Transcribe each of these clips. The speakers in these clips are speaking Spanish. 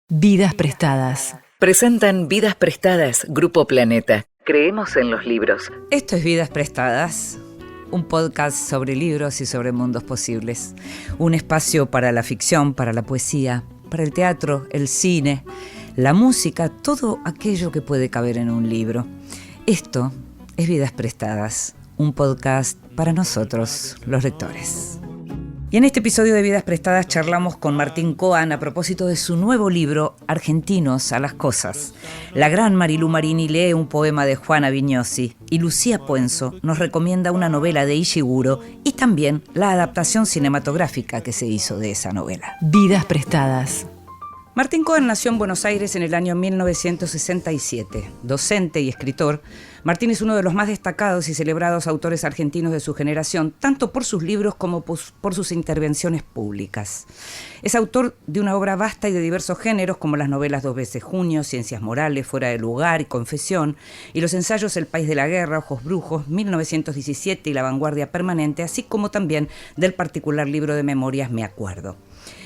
Vidas Prestadas. Presentan Vidas Prestadas, Grupo Planeta. Creemos en los libros. Esto es Vidas Prestadas, un podcast sobre libros y sobre mundos posibles. Un espacio para la ficción, para la poesía, para el teatro, el cine, la música, todo aquello que puede caber en un libro. Esto es Vidas Prestadas, un podcast para nosotros, los lectores. Y en este episodio de Vidas Prestadas charlamos con Martín Coan a propósito de su nuevo libro, Argentinos a las Cosas. La gran Marilú Marini lee un poema de Juana Viñosi y Lucía Puenzo nos recomienda una novela de Ishiguro y también la adaptación cinematográfica que se hizo de esa novela. Vidas Prestadas. Martín Coan nació en Buenos Aires en el año 1967. Docente y escritor, Martín es uno de los más destacados y celebrados autores argentinos de su generación, tanto por sus libros como por sus intervenciones públicas. Es autor de una obra vasta y de diversos géneros, como las novelas Dos veces Junio, Ciencias Morales, Fuera de Lugar y Confesión, y los ensayos El País de la Guerra, Ojos Brujos, 1917 y La Vanguardia Permanente, así como también del particular libro de memorias Me Acuerdo.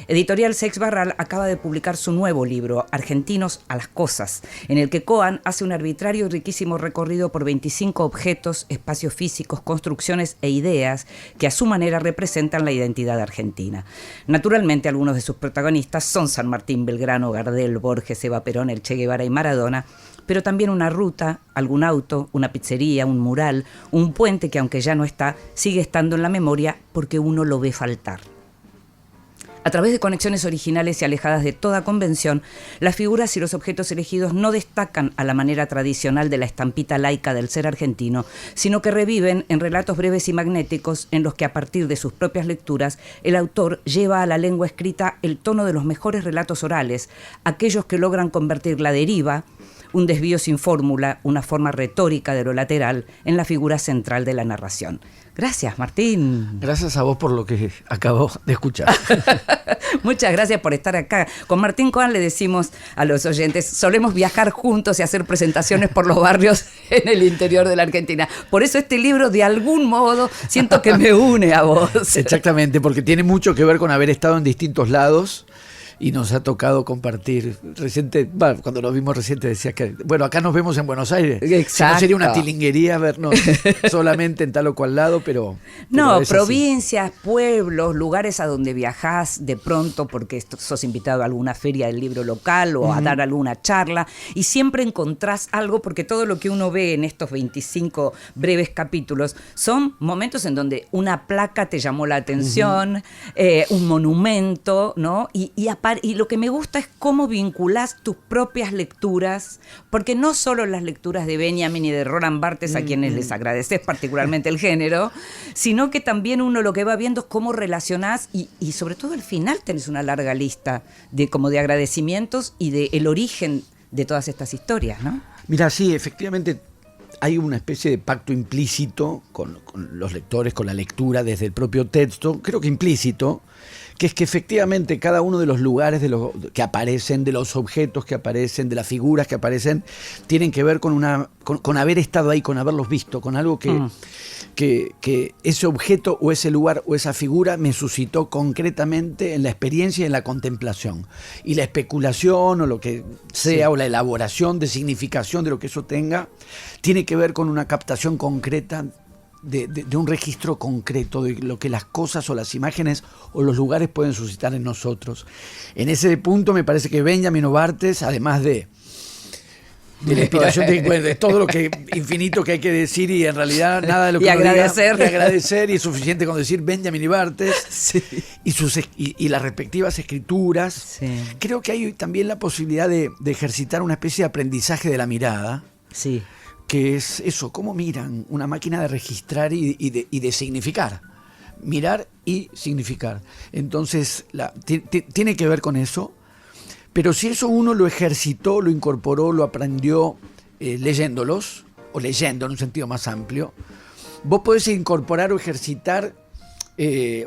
Editorial Seix Barral acaba de publicar su nuevo libro, Argentinos a las Cosas, en el que Coan hace un arbitrario y riquísimo recorrido por 25 objetos, espacios físicos, construcciones e ideas que a su manera representan la identidad argentina. Naturalmente, algunos de sus protagonistas son San Martín, Belgrano, Gardel, Borges, Eva Perón, el Che Guevara y Maradona, pero también una ruta, algún auto, una pizzería, un mural, un puente que aunque ya no está, sigue estando en la memoria porque uno lo ve faltar. A través de conexiones originales y alejadas de toda convención, las figuras y los objetos elegidos no destacan a la manera tradicional de la estampita laica del ser argentino, sino que reviven en relatos breves y magnéticos en los que a partir de sus propias lecturas el autor lleva a la lengua escrita el tono de los mejores relatos orales, aquellos que logran convertir la deriva, un desvío sin fórmula, una forma retórica de lo lateral, en la figura central de la narración. Gracias, Martín. Gracias a vos por lo que acabo de escuchar. Muchas gracias por estar acá. Con Martín Coan le decimos a los oyentes, solemos viajar juntos y hacer presentaciones por los barrios en el interior de la Argentina. Por eso este libro, de algún modo, siento que me une a vos. Exactamente, porque tiene mucho que ver con haber estado en distintos lados. Y nos ha tocado compartir cuando nos vimos reciente decía que, bueno, acá nos vemos en Buenos Aires. Exacto. Si no sería una tilinguería vernos solamente en tal o cual lado, pero no, es provincias, así. Pueblos, lugares a donde viajás de pronto porque sos invitado a alguna feria del libro local o a dar alguna charla y siempre encontrás algo porque todo lo que uno ve en estos 25 breves capítulos son momentos en donde una placa te llamó la atención, un monumento, ¿no? Y lo que me gusta es cómo vinculás tus propias lecturas, porque no solo las lecturas de Benjamin y de Roland Barthes, a quienes les agradeces particularmente el género, sino que también uno lo que va viendo es cómo relacionás y sobre todo al final tenés una larga lista de agradecimientos y de el origen de todas estas historias, ¿no? Mira, sí, efectivamente hay una especie de pacto implícito con los lectores, con la lectura desde el propio texto, creo que implícito, que es que efectivamente cada uno de los lugares que aparecen, de los objetos que aparecen, de las figuras que aparecen, tienen que ver con haber estado ahí, con haberlos visto, con algo que ese objeto o ese lugar o esa figura me suscitó concretamente en la experiencia y en la contemplación. Y la especulación o lo que sea, o la elaboración de significación de lo que eso tenga, tiene que ver con una captación concreta de un registro concreto de lo que las cosas o las imágenes o los lugares pueden suscitar en nosotros. En ese punto me parece que Benjamin o Barthes, además de la inspiración de todo lo que infinito que hay que decir y en realidad nada de lo que y agradecer y es suficiente con decir Benjamin y Barthes, sí. y las respectivas escrituras, sí. Creo que hay también la posibilidad de ejercitar una especie de aprendizaje de la mirada, sí, que es eso, cómo miran, una máquina de registrar y de significar. Mirar y significar. Entonces, tiene que ver con eso, pero si eso uno lo ejercitó, lo incorporó, lo aprendió leyéndolos, o leyendo en un sentido más amplio, vos podés incorporar o ejercitar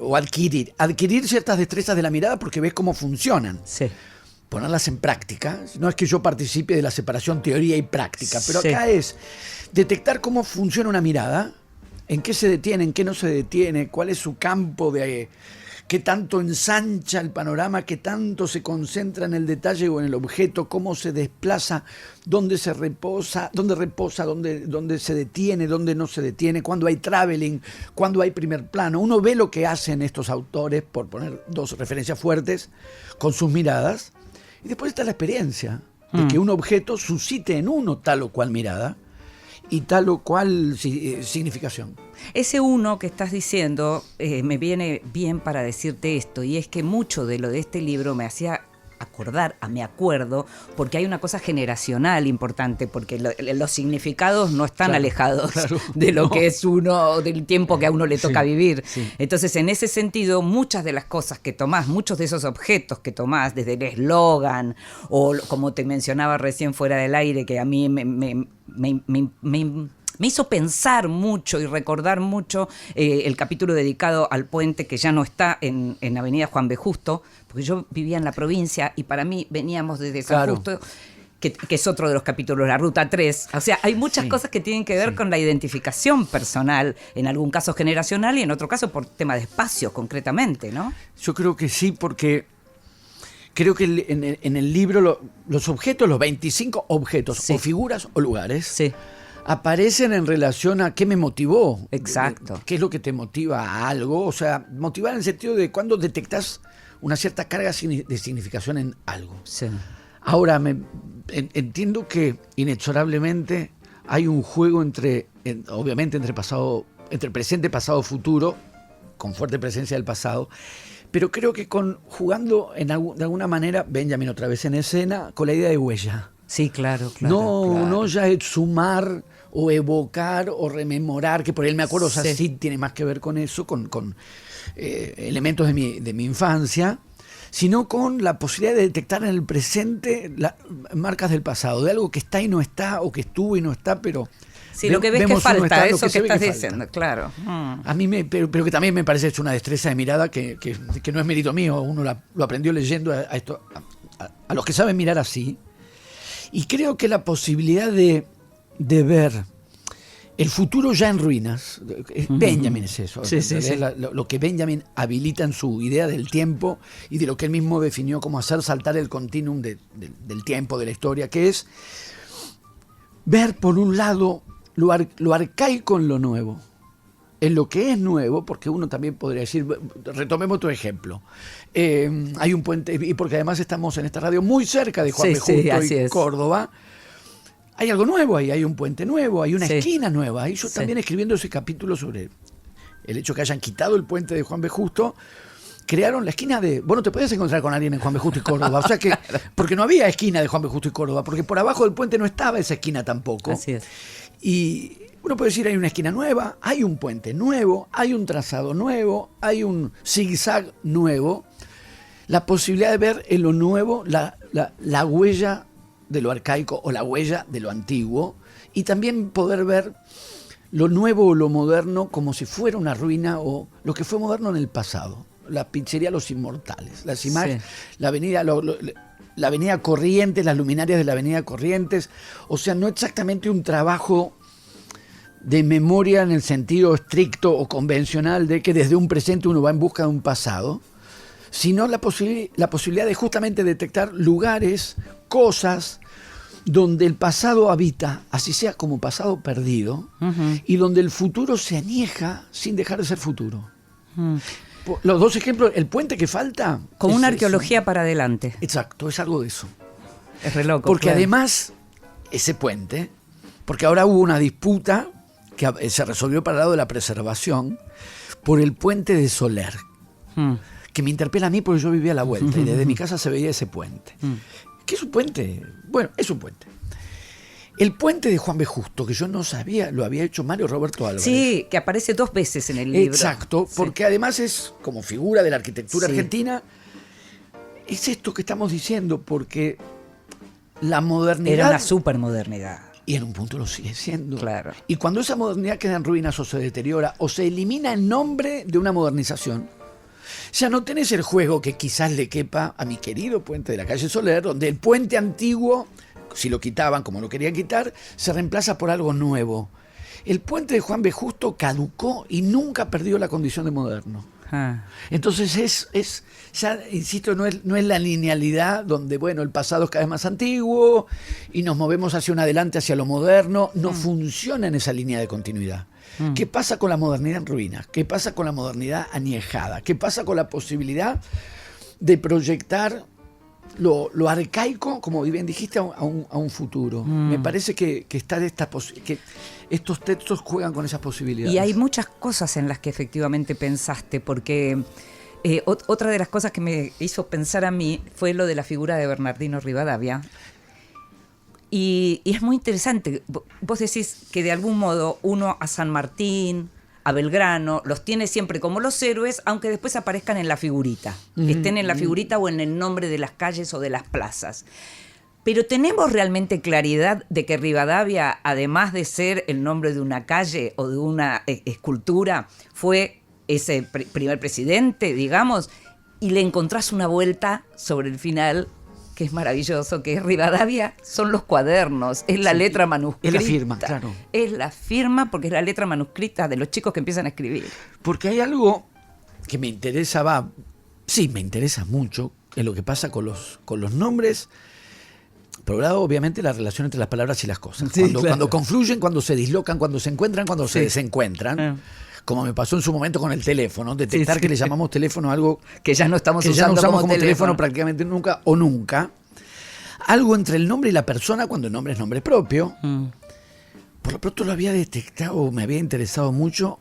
o adquirir ciertas destrezas de la mirada porque ves cómo funcionan. Sí. Ponerlas en práctica. No es que yo participe de la separación teoría y práctica, pero acá es detectar cómo funciona una mirada, en qué se detiene, en qué no se detiene, cuál es su campo de qué tanto ensancha el panorama, qué tanto se concentra en el detalle o en el objeto, cómo se desplaza, dónde se reposa, dónde se detiene, dónde no se detiene, cuándo hay traveling, cuándo hay primer plano. Uno ve lo que hacen estos autores, por poner dos referencias fuertes, con sus miradas, y después está la experiencia de que un objeto suscite en uno tal o cual mirada y tal o cual significación. Ese uno que estás diciendo me viene bien para decirte esto, y es que mucho de lo de este libro me hacía acordar, me acuerdo, porque hay una cosa generacional importante, porque los significados no están alejados de lo que es uno, del tiempo que a uno le toca vivir. Sí. Entonces, en ese sentido, muchas de las cosas que tomás, muchos de esos objetos que tomás, desde el eslogan, o como te mencionaba recién fuera del aire, que a mí me hizo pensar mucho y recordar mucho el capítulo dedicado al puente que ya no está en Avenida Juan B. Justo, porque yo vivía en la provincia y para mí veníamos desde San Justo, que es otro de los capítulos, la Ruta 3. O sea, hay muchas cosas que tienen que ver con la identificación personal, en algún caso generacional y en otro caso por tema de espacio concretamente, ¿no? Yo creo que sí, porque creo que en el libro los objetos, los 25 objetos o figuras o lugares, aparecen en relación a qué me motivó. Exacto. ¿Qué es lo que te motiva a algo? O sea, motivar en el sentido de cuando detectas una cierta carga de significación en algo. Sí. Ahora, entiendo que inexorablemente hay un juego obviamente entre presente, pasado, futuro, con fuerte presencia del pasado, pero creo que jugando de alguna manera, Benjamin otra vez en escena, con la idea de huella. Sí, claro. No ya es sumar o evocar o rememorar, que por él me acuerdo, o sea, sí tiene más que ver con eso, con elementos de mi infancia, sino con la posibilidad de detectar en el presente marcas del pasado, de algo que está y no está, o que estuvo y no está, pero... Sí, lo que ves que falta, eso que estás diciendo, claro. A mí pero que también me parece es una destreza de mirada que no es mérito mío, uno lo aprendió leyendo a los que saben mirar así. Y creo que la posibilidad de ver el futuro ya en ruinas, Benjamin es eso, lo que Benjamin habilita en su idea del tiempo y de lo que él mismo definió como hacer saltar el continuum del tiempo, de la historia, que es ver por un lado lo arcaico en lo nuevo, en lo que es nuevo, porque uno también podría decir, retomemos otro ejemplo, hay un puente, y porque además estamos en esta radio muy cerca de Juan B. Justo y Córdoba, hay algo nuevo ahí, hay un puente nuevo, hay una esquina nueva, y yo también escribiendo ese capítulo sobre el hecho que hayan quitado el puente de Juan B. Justo, crearon la esquina vos no te podías encontrar con alguien en Juan B. Justo y Córdoba, o sea que, porque no había esquina de Juan B. Justo y Córdoba, porque por abajo del puente no estaba esa esquina tampoco. Así es. Y uno puede decir, hay una esquina nueva, hay un puente nuevo, hay un trazado nuevo, hay un zigzag nuevo. La posibilidad de ver en lo nuevo la huella de lo arcaico o la huella de lo antiguo, y también poder ver lo nuevo o lo moderno como si fuera una ruina o lo que fue moderno en el pasado. La pizzería Los Inmortales, las imágenes, la avenida... la avenida Corrientes, las luminarias de la avenida Corrientes, o sea, no exactamente un trabajo de memoria en el sentido estricto o convencional de que desde un presente uno va en busca de un pasado, sino la posibilidad de justamente detectar lugares, cosas, donde el pasado habita, así sea como pasado perdido, y donde el futuro se añeja sin dejar de ser futuro. Los dos ejemplos, el puente que falta... Como una arqueología para adelante. Exacto, es algo de eso. Es re loco. Porque además, ese puente, porque ahora hubo una disputa que se resolvió para el lado de la preservación por el puente de Soler, que me interpela a mí porque yo vivía a la vuelta y desde mi casa se veía ese puente. ¿Qué es un puente? Bueno, es un puente. El puente de Juan B. Justo, que yo no sabía, lo había hecho Mario Roberto Álvarez. Sí, que aparece 2 veces en el libro. Exacto, porque además es como figura de la arquitectura argentina. Es esto que estamos diciendo, porque la modernidad... Era una supermodernidad. Y en un punto lo sigue siendo. Claro. Y cuando esa modernidad queda en ruinas o se deteriora o se elimina en nombre de una modernización, ya no tenés el juego que quizás le quepa a mi querido puente de la calle Soler, donde el puente antiguo, si lo quitaban como lo querían quitar, se reemplaza por algo nuevo. El puente de Juan B. Justo caducó y nunca perdió la condición de moderno. Ah. Entonces ya insisto, no es la linealidad donde, bueno, el pasado es cada vez más antiguo y nos movemos hacia un adelante, hacia lo moderno. No funciona en esa línea de continuidad. ¿Qué pasa con la modernidad en ruinas? ¿Qué pasa con la modernidad añejada? ¿Qué pasa con la posibilidad de proyectar lo arcaico, como bien dijiste, a un futuro? Me parece que está de que estos textos juegan con esas posibilidades. Y hay muchas cosas en las que efectivamente pensaste, porque otra de las cosas que me hizo pensar a mí fue lo de la figura de Bernardino Rivadavia. Y es muy interesante. Vos decís que de algún modo uno a San Martín, a Belgrano, los tiene siempre como los héroes, aunque después aparezcan en la figurita. Estén en la figurita o en el nombre de las calles o de las plazas. Pero ¿tenemos realmente claridad de que Rivadavia, además de ser el nombre de una calle o de una escultura, fue ese primer presidente, digamos? Y le encontrás una vuelta sobre el final, que es maravilloso, que es Rivadavia, son los cuadernos, es la letra manuscrita. Es la firma, claro. Es la firma porque es la letra manuscrita de los chicos que empiezan a escribir. Porque hay algo que me interesa, me interesa mucho, en lo que pasa con los nombres. Por un lado, obviamente, la relación entre las palabras y las cosas. Sí, cuando confluyen, cuando se dislocan, cuando se encuentran, cuando se desencuentran. Como me pasó en su momento con el teléfono, detectar que le llamamos teléfono a algo que ya no estamos que ya no usando usamos como teléfono prácticamente nunca o nunca. Algo entre el nombre y la persona, cuando el nombre es nombre propio. Por lo pronto lo había detectado, me había interesado mucho,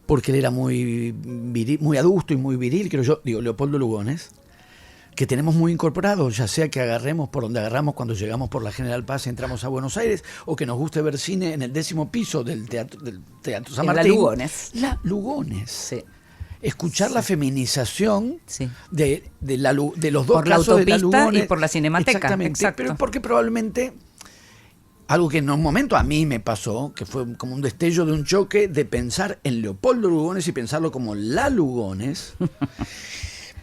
porque él era muy viril, muy adusto y muy viril, creo yo, Leopoldo Lugones, que tenemos muy incorporado, ya sea que agarremos por donde agarramos cuando llegamos por la General Paz y entramos a Buenos Aires, o que nos guste ver cine en el 10º piso del Teatro San Martín. La Lugones. La Lugones. Sí. Escuchar la feminización Sí. de los dos por la casos de la autopista Lugones. y por la Cinemateca. Exactamente, Exacto. pero porque probablemente algo que en un momento a mí me pasó, que fue como un destello de un choque de pensar en Leopoldo Lugones y pensarlo como la Lugones.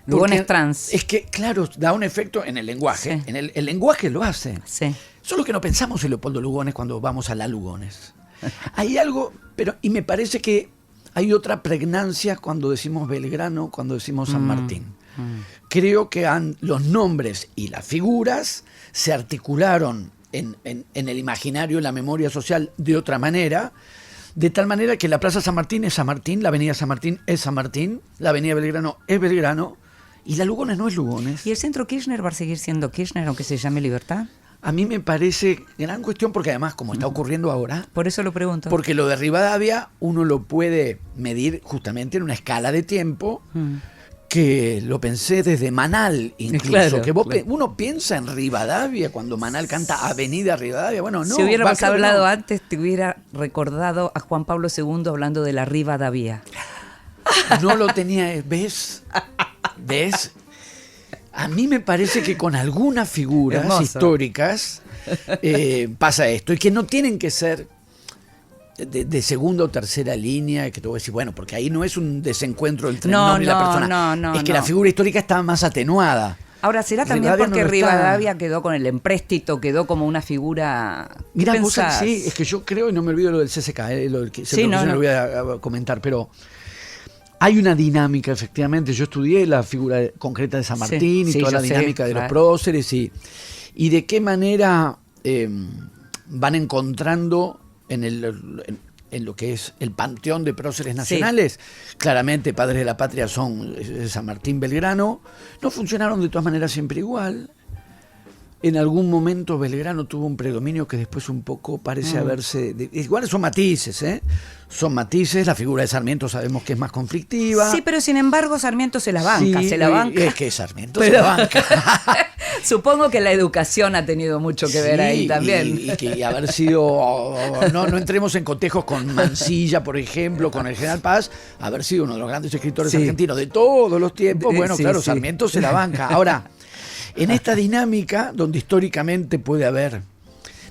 Lugones trans. Es que, claro, da un efecto en el lenguaje. Sí. El lenguaje lo hace. Sí. Solo que no pensamos en Leopoldo Lugones cuando vamos a la Lugones. Hay algo, y me parece que hay otra pregnancia cuando decimos Belgrano, cuando decimos San Martín. Creo que los nombres y las figuras se articularon en el imaginario, en la memoria social de otra manera, de tal manera que la Plaza San Martín es San Martín, la Avenida San Martín es San Martín, la Avenida Belgrano es Belgrano, y la Lugones no es Lugones. ¿Y el centro Kirchner va a seguir siendo Kirchner, aunque se llame Libertad? A mí me parece gran cuestión, porque además, como está ocurriendo ahora, Por eso lo pregunto. porque lo de Rivadavia uno lo puede medir justamente en una escala de tiempo, que lo pensé desde Manal incluso, Claro, que claro. uno piensa en Rivadavia cuando Manal canta Avenida Rivadavia. Bueno, no. Si hubiéramos hablado no. antes, te hubiera recordado a Juan Pablo II hablando de la Rivadavia. No lo tenía, ¿ves? A mí me parece que con algunas figuras Hermoso. históricas pasa esto, y que no tienen que ser de segunda o tercera línea, que te voy a decir, bueno, porque ahí no es un desencuentro entre el nombre y la persona. Es que la figura histórica está más atenuada. Ahora, ¿será también Rivadavia porque no lo está. Rivadavia quedó con el empréstito, quedó como una figura... ¿Qué Mirá, vos pensás? sí, es que yo creo, y no me olvido lo del CCK, lo voy a comentar, pero hay una dinámica, efectivamente. Yo estudié la figura concreta de San Martín y toda la dinámica de los próceres y de qué manera van encontrando en lo que es el panteón de próceres nacionales. Claramente, padres de la patria son San Martín, Belgrano. No funcionaron de todas maneras siempre igual. En algún momento Belgrano tuvo un predominio que después un poco parece haberse... igual son matices, ¿eh? Son matices. La figura de Sarmiento sabemos que es más conflictiva. Sí, pero sin embargo Sarmiento se la banca, Sí, se la banca. Es que Sarmiento se la banca. Supongo que la educación ha tenido mucho que ver ahí también. Y que haber sido... No entremos en cotejos con Mansilla, por ejemplo, con el General Paz, haber sido uno de los grandes escritores argentinos de todos los tiempos. Bueno, Sí, claro, sí. Sarmiento se la banca. Ahora, en esta dinámica, donde históricamente puede haber,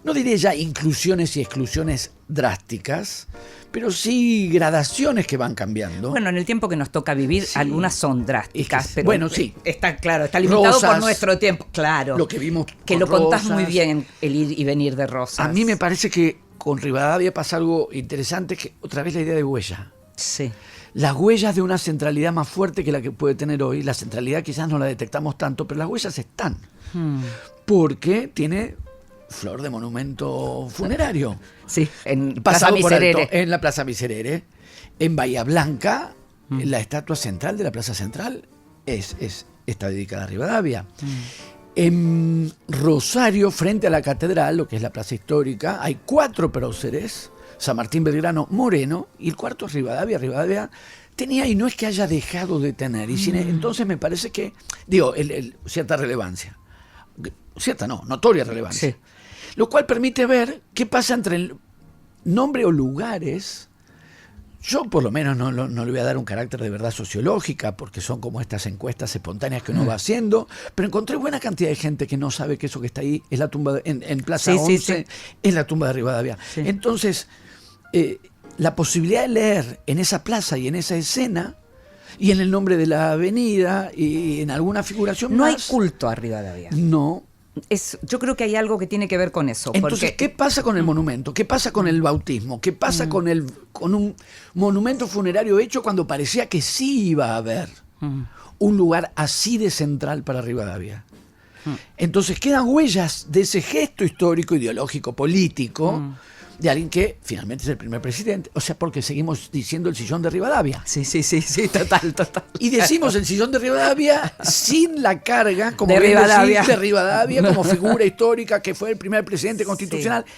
no diré ya inclusiones y exclusiones drásticas, pero sí gradaciones que van cambiando. Bueno, en el tiempo que nos toca vivir, Sí. algunas son drásticas, Es que- pero bueno, sí. está claro, está limitado Rosas, por nuestro tiempo, claro. Lo que vimos que con lo contás Rosas. muy bien, el ir y venir de Rosas. A mí me parece que con Rivadavia pasa algo interesante, que otra vez la idea de huella. Sí. las huellas de una centralidad más fuerte que la que puede tener hoy. La centralidad quizás no la detectamos tanto, pero las huellas están. Porque tiene flor de monumento funerario. Sí, en Pasado Plaza por alto, Miserere. en la Plaza Miserere. En Bahía Blanca, la estatua central de la Plaza Central está dedicada a Rivadavia. En Rosario, frente a la catedral, lo que es la plaza histórica, hay 4 próceres: San Martín, Belgrano, Moreno, y el cuarto es Rivadavia. Rivadavia tenía, y no es que haya dejado de tener, entonces me parece que, cierta relevancia. Cierta no, notoria relevancia. Sí. Lo cual permite ver qué pasa entre el nombre o lugares. Yo por lo menos no le voy a dar un carácter de verdad sociológica, porque son como estas encuestas espontáneas que uno va haciendo, pero encontré buena cantidad de gente que no sabe que eso que está ahí es la tumba en Plaza 11, es la tumba de Rivadavia. Sí. Entonces, la posibilidad de leer en esa plaza y en esa escena, y en el nombre de la avenida, y en alguna figuración no más... hay culto a Rivadavia. No. Yo creo que hay algo que tiene que ver con eso. Entonces, ¿qué pasa con el monumento? ¿Qué pasa con el bautismo? ¿Qué pasa con un monumento funerario hecho cuando parecía que sí iba a haber un lugar así de central para Rivadavia? Entonces quedan huellas de ese gesto histórico, ideológico, político, de alguien que finalmente es el primer presidente. O sea, porque seguimos diciendo el sillón de Rivadavia. Sí, total. Y decimos el sillón de Rivadavia sin la carga, como de Rivadavia. De Rivadavia como figura histórica, que fue el primer presidente constitucional. Sí.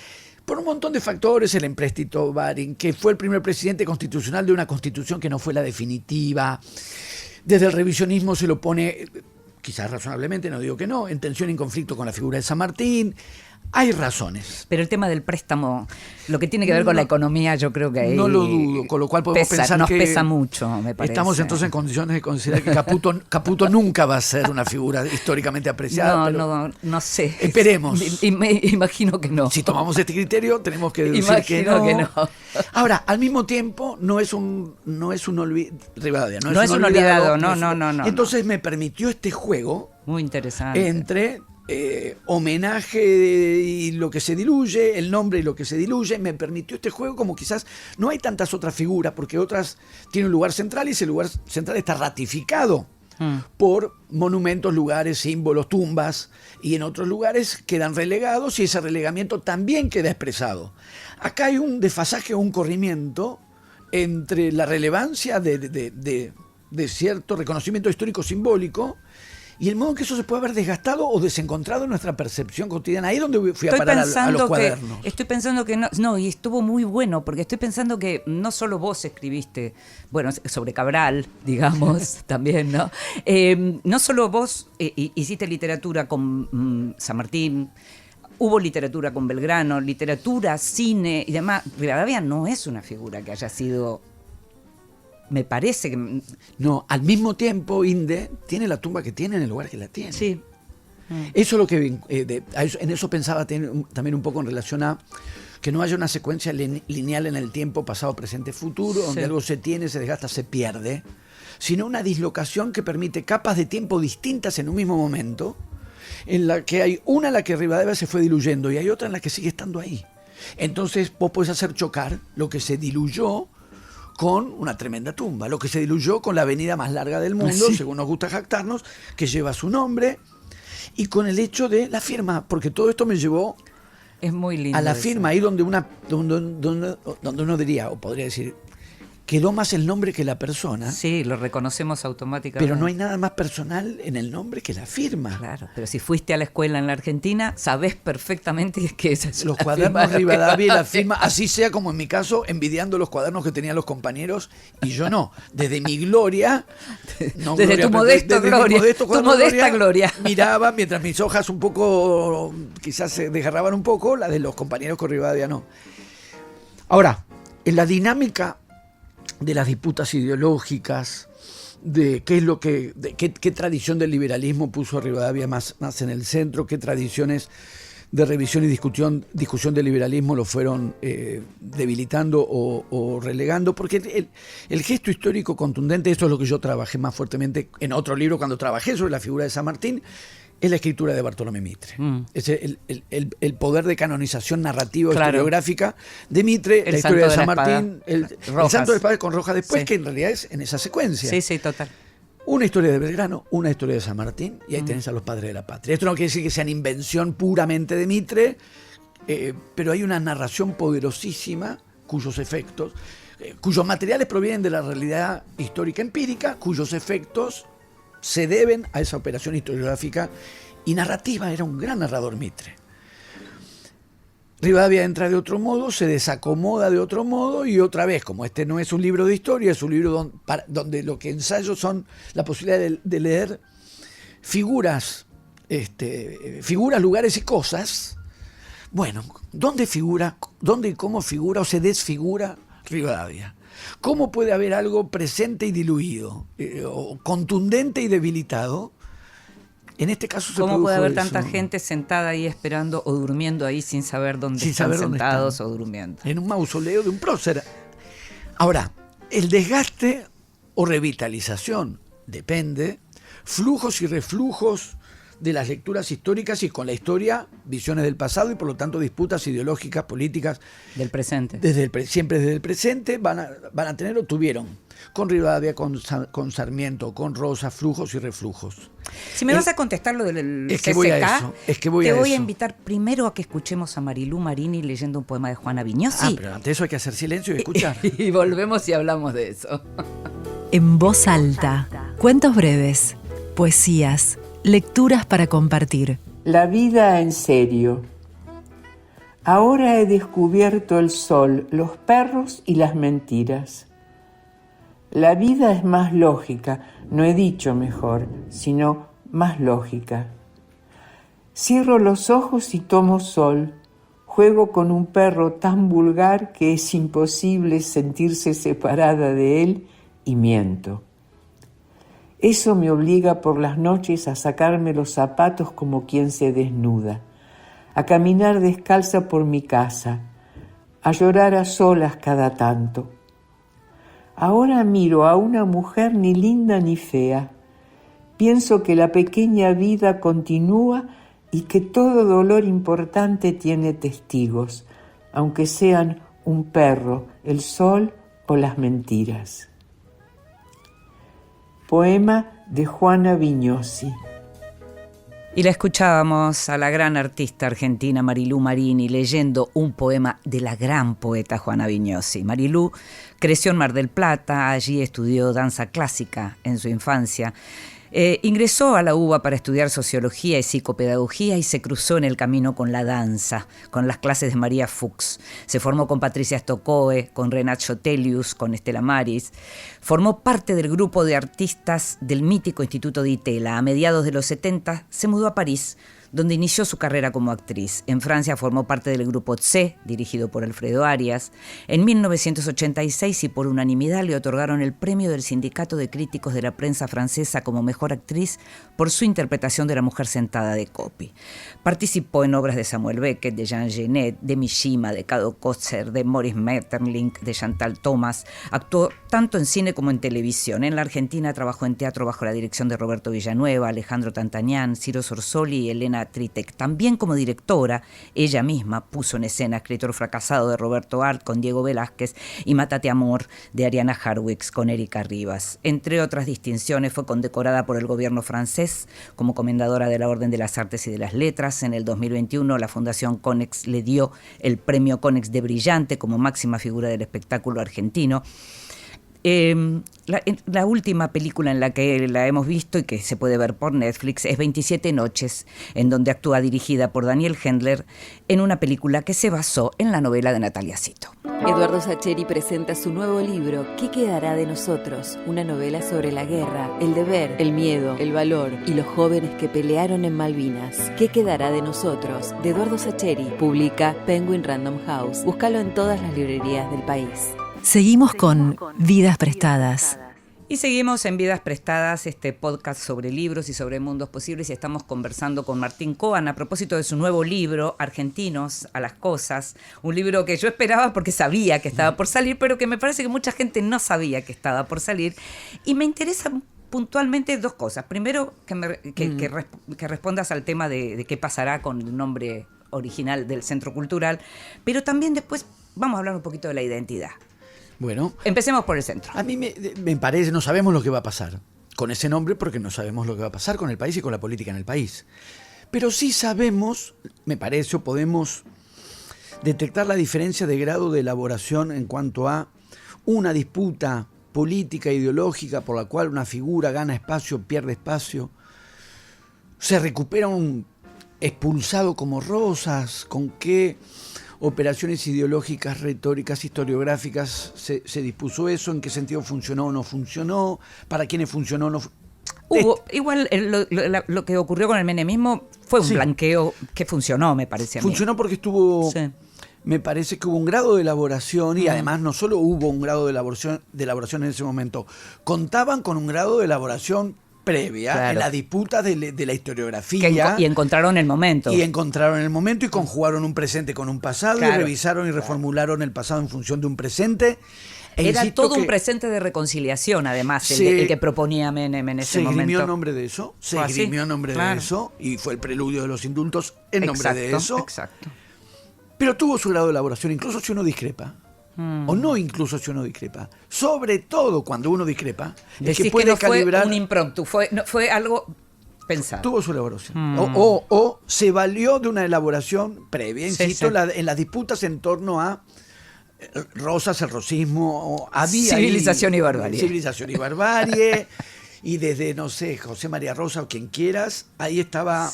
Por un montón de factores, el empréstito Baring, que fue el primer presidente constitucional de una constitución que no fue la definitiva. Desde el revisionismo se lo pone, quizás razonablemente, no digo que no, en tensión y en conflicto con la figura de San Martín. Hay razones. Pero el tema del préstamo, lo que tiene que ver con la economía, yo creo que ahí... No lo dudo, con lo cual podemos pensar nos que... pesa mucho, me parece. Estamos entonces en condiciones de considerar que Caputo nunca va a ser una figura históricamente apreciada. No sé. Esperemos. Me imagino que no. Si tomamos este criterio, tenemos que deducir que no. Ahora, al mismo tiempo, no es un Rivadavia, no es un olvidado. No. Entonces me permitió este juego... Muy interesante. Entre... homenaje y lo que se diluye, el nombre y lo que se diluye, me permitió este juego como quizás no hay tantas otras figuras, porque otras tienen un lugar central y ese lugar central está ratificado por monumentos, lugares, símbolos, tumbas, y en otros lugares quedan relegados y ese relegamiento también queda expresado. Acá hay un desfasaje o un corrimiento entre la relevancia de cierto reconocimiento histórico simbólico y el modo en que eso se puede haber desgastado o desencontrado en nuestra percepción cotidiana. Ahí es donde fui a parar a los cuadernos. Estoy pensando que no, y estuvo muy bueno, porque estoy pensando que no solo vos escribiste, bueno, sobre Cabral, digamos, también, ¿no? No solo vos hiciste literatura con San Martín, hubo literatura con Belgrano, literatura, cine y demás. Rivadavia no es una figura que haya sido... Me parece que... No, al mismo tiempo, Inde tiene la tumba que tiene en el lugar que la tiene. Sí. Eso es lo que... en eso pensaba también un poco en relación a que no haya una secuencia lineal en el tiempo, pasado, presente, futuro, donde algo se tiene, se desgasta, se pierde, sino una dislocación que permite capas de tiempo distintas en un mismo momento, en la que hay una en la que Rivadavia se fue diluyendo y hay otra en la que sigue estando ahí. Entonces vos podés hacer chocar lo que se diluyó con una tremenda tumba, lo que se diluyó con la avenida más larga del mundo, según nos gusta jactarnos, que lleva su nombre, y con el hecho de la firma, porque todo esto me llevó es muy lindo a la eso. firma, ahí donde uno diría, o podría decir, quedó más el nombre que la persona. Sí, lo reconocemos automáticamente. Pero no hay nada más personal en el nombre que la firma. Claro, pero si fuiste a la escuela en la Argentina, sabés perfectamente que esa es los cuadernos Rivadavia y la firma, así sea como en mi caso, envidiando los cuadernos que tenían los compañeros y yo no. Desde mi gloria, no desde gloria, tu modesta gloria, tu modesta gloria, miraba mientras mis hojas un poco, quizás se desgarraban un poco, la de los compañeros con Rivadavia no. Ahora, en la dinámica de las disputas ideológicas, de qué es lo que, qué tradición del liberalismo puso a Rivadavia más en el centro, qué tradiciones de revisión y discusión del liberalismo lo fueron debilitando o relegando, porque el gesto histórico contundente, esto es lo que yo trabajé más fuertemente en otro libro cuando trabajé sobre la figura de San Martín, es la escritura de Bartolomé Mitre. Es el poder de canonización narrativa, Claro. historiográfica de Mitre, El la santo historia de de San la espada. Martín, el Rojas. santo de la espada con Rojas después, Sí. que en realidad es en esa secuencia. Sí, sí, total. Una historia de Belgrano, una historia de San Martín, y ahí tenés a los padres de la patria. Esto no quiere decir que sean invención puramente de Mitre, pero hay una narración poderosísima cuyos efectos, cuyos materiales provienen de la realidad histórica empírica, cuyos efectos se deben a esa operación historiográfica y narrativa. Era un gran narrador Mitre. Rivadavia entra de otro modo, se desacomoda de otro modo, y otra vez, como este no es un libro de historia, es un libro donde lo que ensayo son la posibilidad de leer figuras, lugares y cosas. Bueno, ¿dónde y cómo figura o se desfigura Rivadavia? ¿Cómo puede haber algo presente y diluido, o contundente y debilitado? En este caso se ¿Cómo puede produjo haber tanta eso. gente sentada ahí esperando o durmiendo ahí sin saber dónde Sin están saber dónde sentados están. o durmiendo? En un mausoleo de un prócer. Ahora, el desgaste o revitalización depende, flujos y reflujos de las lecturas históricas, y con la historia, visiones del pasado y por lo tanto disputas ideológicas, políticas, Del presente. siempre desde el presente van a tener o tuvieron. Con Rivadavia, con Sarmiento, con Rosa, flujos y reflujos. Si me vas a contestar lo del Es CCK, que voy a eso, te voy a invitar primero a que escuchemos a Marilú Marini leyendo un poema de Juana Viñosi. Pero ante eso hay que hacer silencio y escuchar. Y volvemos y hablamos de eso. En voz alta. Cuentos breves, poesías, lecturas para compartir. La vida en serio. Ahora he descubierto el sol, los perros y las mentiras. La vida es más lógica, no he dicho mejor, sino más lógica. Cierro los ojos y tomo sol. Juego con un perro tan vulgar que es imposible sentirse separada de él, y miento. Eso me obliga por las noches a sacarme los zapatos como quien se desnuda, a caminar descalza por mi casa, a llorar a solas cada tanto. Ahora miro a una mujer ni linda ni fea. Pienso que la pequeña vida continúa y que todo dolor importante tiene testigos, aunque sean un perro, el sol o las mentiras. Poema de Juana Viñosi. Y la escuchábamos a la gran artista argentina Marilú Marini leyendo un poema de la gran poeta Juana Viñosi. Marilú creció en Mar del Plata, allí estudió danza clásica en su infancia. Ingresó a la UBA para estudiar sociología y psicopedagogía y se cruzó en el camino con la danza, con las clases de María Fuchs. Se formó con Patricia Stockoe, con Renat Schotelius, con Estela Maris. Formó parte del grupo de artistas del mítico Instituto Di Tella. A mediados de los 70 se mudó a París, donde inició su carrera como actriz. En Francia formó parte del grupo Tse, dirigido por Alfredo Arias. En 1986, y por unanimidad, le otorgaron el premio del Sindicato de Críticos de la Prensa Francesa como mejor actriz por su interpretación de la mujer sentada de Copy. Participó en obras de Samuel Beckett, de Jean Genet, de Mishima, de Kado Kotzer, de Maurice Maeterlinck, de Chantal Thomas. Actuó tanto en cine como en televisión. En la Argentina trabajó en teatro bajo la dirección de Roberto Villanueva, Alejandro Tantanián, Ciro Sorsoli y Elena Tritek. También como directora, ella misma puso en escena Escritor fracasado de Roberto Art con Diego Velázquez y Mátate Amor de Ariana Harwicz con Erika Rivas. Entre otras distinciones, fue condecorada por el gobierno francés como Comendadora de la Orden de las Artes y de las Letras. En el 2021, la Fundación Konex le dio el premio Konex de Brillante como máxima figura del espectáculo argentino. La última película en la que la hemos visto y que se puede ver por Netflix es 27 noches, en donde actúa, dirigida por Daniel Hendler, en una película que se basó en la novela de Natalia Cito. Eduardo Sacheri presenta su nuevo libro, ¿Qué quedará de nosotros? Una novela sobre la guerra, el deber, el miedo, el valor y los jóvenes que pelearon en Malvinas. ¿Qué quedará de nosotros? De Eduardo Sacheri. Publica Penguin Random House. Búscalo en todas las librerías del país. Seguimos con Vidas Prestadas. Y seguimos en Vidas Prestadas, este podcast sobre libros y sobre mundos posibles, y estamos conversando con Martín Coan a propósito de su nuevo libro, Argentinos a las Cosas, un libro que yo esperaba porque sabía que estaba por salir, pero que me parece que mucha gente no sabía que estaba por salir, y me interesa puntualmente dos cosas. Primero, que respondas al tema de qué pasará con el nombre original del Centro Cultural, pero también después vamos a hablar un poquito de la identidad. Bueno, empecemos por el centro. a mí me parece, no sabemos lo que va a pasar con ese nombre porque no sabemos lo que va a pasar con el país y con la política en el país. Pero sí sabemos, me parece, o podemos detectar la diferencia de grado de elaboración en cuanto a una disputa política, ideológica, por la cual una figura gana espacio, pierde espacio, se recupera un expulsado como Rosas, con qué operaciones ideológicas, retóricas, historiográficas se dispuso eso, en qué sentido funcionó o no funcionó, para quiénes funcionó o no Igual lo que ocurrió con el menemismo fue un blanqueo que funcionó, me parece a mí. Funcionó porque estuvo... Sí. Me parece que hubo un grado de elaboración y además no solo hubo un grado de elaboración en ese momento, contaban con un grado de elaboración previa en la disputa de la historiografía. Y encontraron el momento. Y encontraron el momento y conjugaron un presente con un pasado y revisaron y reformularon el pasado en función de un presente. Era todo un presente de reconciliación, además, el que proponía Menem en ese momento. Se esgrimió en nombre de eso, de eso, y fue el preludio de los indultos en nombre de eso. Exacto. Pero tuvo su grado de elaboración, incluso si uno discrepa. O no incluso si uno discrepa. Sobre todo cuando uno discrepa, es que puede calibrar... Fue un impromptu, fue algo pensado. Tuvo su elaboración. O se valió de una elaboración previa, insisto, en las disputas en torno a Rosas, el rosismo, había civilización ahí, y barbarie. Civilización y barbarie. Y desde, no sé, José María Rosa o quien quieras, ahí estaba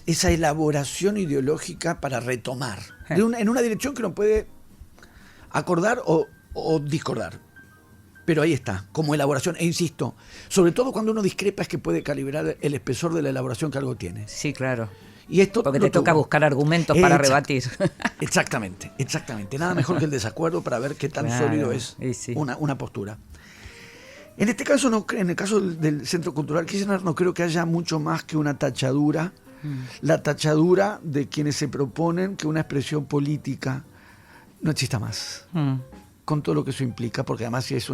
esa elaboración ideológica para retomar en una dirección que uno puede acordar o discordar. Pero ahí está, como elaboración. E insisto, sobre todo cuando uno discrepa es que puede calibrar el espesor de la elaboración que algo tiene. Sí, claro. Y esto porque te toca buscar argumentos para rebatir. Exactamente. Nada mejor que el desacuerdo para ver qué tan sólido es una postura. En este caso, en el caso del Centro Cultural Kirchner, no creo que haya mucho más que una tachadura. La tachadura de quienes se proponen que una expresión política no exista más. Con todo lo que eso implica, porque además si es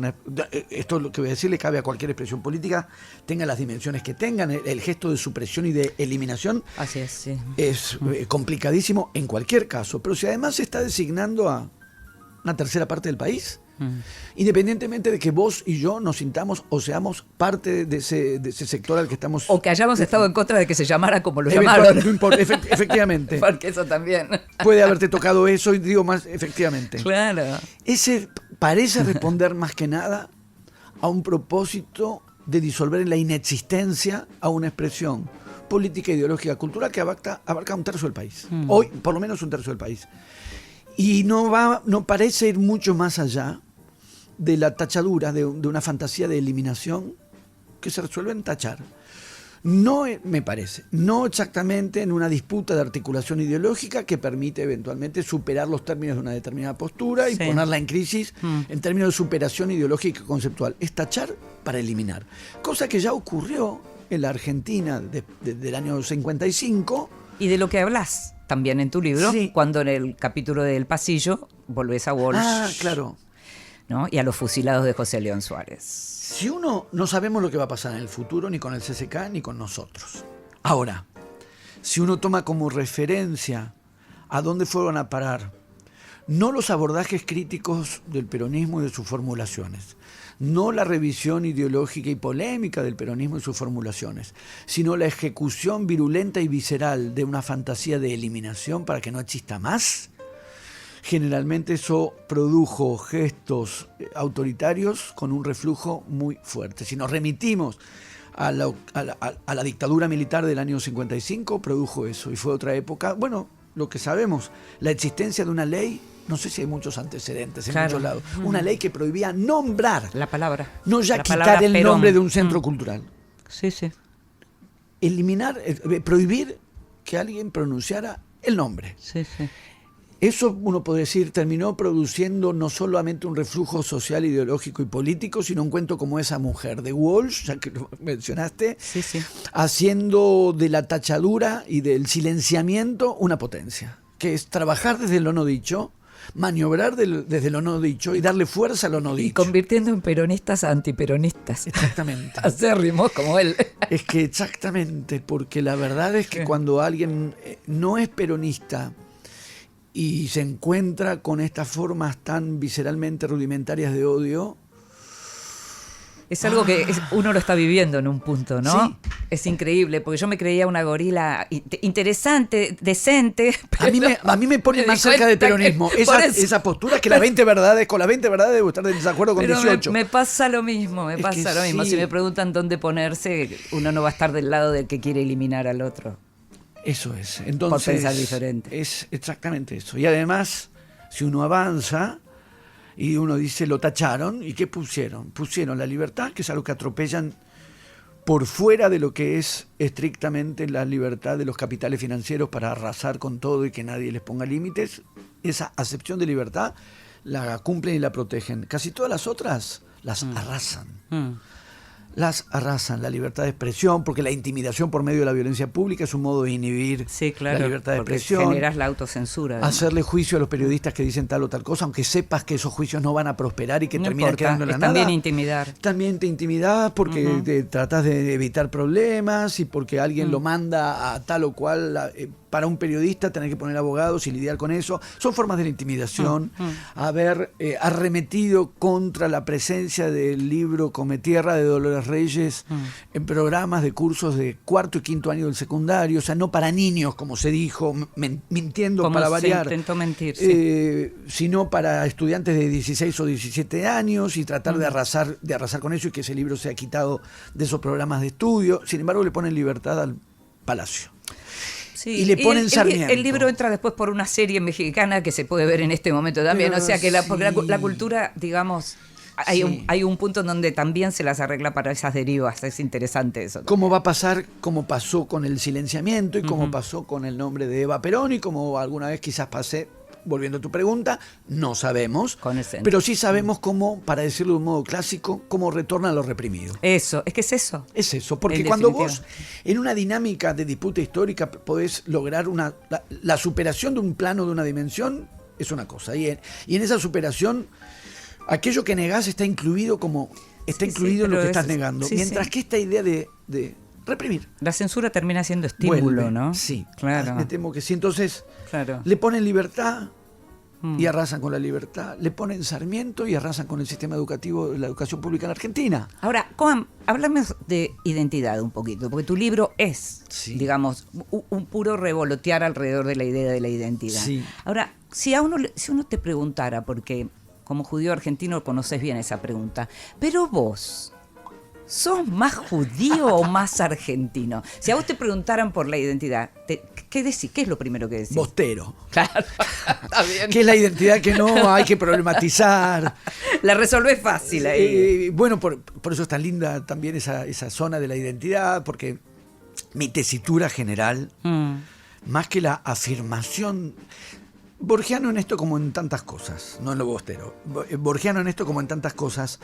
esto lo que voy a decir le cabe a cualquier expresión política, tenga las dimensiones que tengan, el gesto de supresión y de eliminación. Así es, sí. Es complicadísimo en cualquier caso, pero si además se está designando a una tercera parte del país, independientemente de que vos y yo nos sintamos o seamos parte de ese sector al que estamos... O que hayamos estado en contra de que se llamara como lo llamaron. Efectivamente. Porque eso también. Puede haberte tocado eso y digo más, efectivamente. Claro. Ese parece responder más que nada a un propósito de disolver en la inexistencia a una expresión política, ideológica, cultural que abarca un tercio del país. Hoy, por lo menos un tercio del país. Y no parece ir mucho más allá de la tachadura de una fantasía de eliminación que se resuelve en tachar. No, me parece, no exactamente en una disputa de articulación ideológica que permite eventualmente superar los términos de una determinada postura y ponerla en crisis en términos de superación ideológica y conceptual. Es tachar para eliminar. Cosa que ya ocurrió en la Argentina del año 55. Y de lo que hablas también en tu libro, cuando en el capítulo del pasillo volvés a Walsh. Ah, claro. ¿No? Y a los fusilados de José León Suárez. Si uno no sabemos lo que va a pasar en el futuro, ni con el CCK, ni con nosotros. Ahora, si uno toma como referencia a dónde fueron a parar, no los abordajes críticos del peronismo y de sus formulaciones, no la revisión ideológica y polémica del peronismo y sus formulaciones, sino la ejecución virulenta y visceral de una fantasía de eliminación para que no exista más, generalmente eso produjo gestos autoritarios con un reflujo muy fuerte. Si nos remitimos a la dictadura militar del año 55, produjo eso y fue otra época. Bueno, lo que sabemos, la existencia de una ley, no sé si hay muchos antecedentes en muchos lados, una ley que prohibía nombrar, la palabra, no ya quitar el Perón. Nombre de un centro cultural. Sí, sí. Eliminar, prohibir que alguien pronunciara el nombre. Sí, sí. Eso, uno podría decir, terminó produciendo no solamente un reflujo social, ideológico y político, sino un cuento como esa mujer de Walsh, ya que lo mencionaste, haciendo de la tachadura y del silenciamiento una potencia, que es trabajar desde lo no dicho, maniobrar desde lo no dicho y darle fuerza a lo no Y dicho. convirtiendo en peronistas a antiperonistas. Exactamente. Acérrimos como él. Es que exactamente, porque la verdad es que Sí. cuando alguien no es peronista y se encuentra con estas formas tan visceralmente rudimentarias de odio, Es algo que uno lo está viviendo en un punto, ¿no? Sí. Es increíble, porque yo me creía una gorila interesante, decente. a mí me pone me más di cerca del cuenta que peronismo por esa, eso- esa postura que las 20 verdades. Con las 20 verdades debo estar en desacuerdo con Pero 18. me pasa lo mismo, Es que lo mismo. sí. Si me preguntan dónde ponerse, uno no va a estar del lado del que quiere eliminar al otro. Eso es. Entonces, Por pensar diferente. Es exactamente eso. Y además, si uno avanza y uno dice, lo tacharon, ¿y qué pusieron? Pusieron la libertad, que es algo que atropellan por fuera de lo que es estrictamente la libertad de los capitales financieros para arrasar con todo y que nadie les ponga límites. Esa acepción de libertad la cumplen y la protegen. Casi todas las otras las arrasan. Las arrasan, la libertad de expresión, porque la intimidación por medio de la violencia pública es un modo de inhibir Sí, claro. la libertad de porque expresión. generas la autocensura. además. Hacerle juicio a los periodistas que dicen tal o tal cosa, aunque sepas que esos juicios no van a prosperar y que No terminan importa, quedando en la es nada. también intimidar. También te intimidas porque te tratas de evitar problemas y porque alguien lo manda a tal o cual. Para un periodista tener que poner abogados y lidiar con eso. Son formas de la intimidación. Haber arremetido contra la presencia del libro Come Tierra de Dolores Reyes en programas de cursos de cuarto y quinto año del secundario. O sea, no para niños, como se dijo, mintiendo Como para se variar. intentó mentir, sí. Sino para estudiantes de 16 o 17 años y tratar de arrasar con eso y que ese libro sea quitado de esos programas de estudio. Sin embargo, le ponen libertad al Palacio. Sí, y le ponen Sarmiento. El libro entra después por una serie mexicana que se puede ver en este momento también. Pero o sea que porque sí. la cultura, digamos, Sí. hay un punto en donde también se las arregla para esas derivas. Es interesante eso. ¿Cómo va a pasar, como pasó con el silenciamiento y como pasó con el nombre de Eva Perón y como alguna vez quizás pase, volviendo a tu pregunta, no sabemos, Con el centro. pero sí sabemos cómo, para decirlo de un modo clásico, cómo retorna a lo reprimido. Eso, es que es eso. Es eso, porque En cuando definitiva. vos en una dinámica de disputa histórica podés lograr la superación de un plano, de una dimensión, es una cosa. Y en esa superación, aquello que negás está incluido Sí, incluido en lo pero que estás es- negando. sí, Mientras sí. que esta idea de reprimir. La censura termina siendo estímulo, vuelve. ¿no? Sí, Claro. me temo que sí. Entonces, Claro. le ponen libertad y arrasan con la libertad. Le ponen Sarmiento y arrasan con el sistema educativo de la educación pública en Argentina. Ahora, Coan, háblame de identidad un poquito, porque tu libro es, Sí. digamos, un puro revolotear alrededor de la idea de la identidad. Sí. Ahora, si uno te preguntara, porque como judío argentino conoces bien esa pregunta, pero vos, ¿sos más judío o más argentino? Si a vos te preguntaran por la identidad, ¿qué decís? ¿Qué es lo primero que decís? Bostero. Claro, está bien. Que es la identidad que no hay que problematizar. La resolvés fácil ahí. Bueno, por eso es tan linda también esa zona de la identidad, porque mi tesitura general, más que la afirmación, borgiano en esto como en tantas cosas, no en lo bostero, borgiano en esto como en tantas cosas,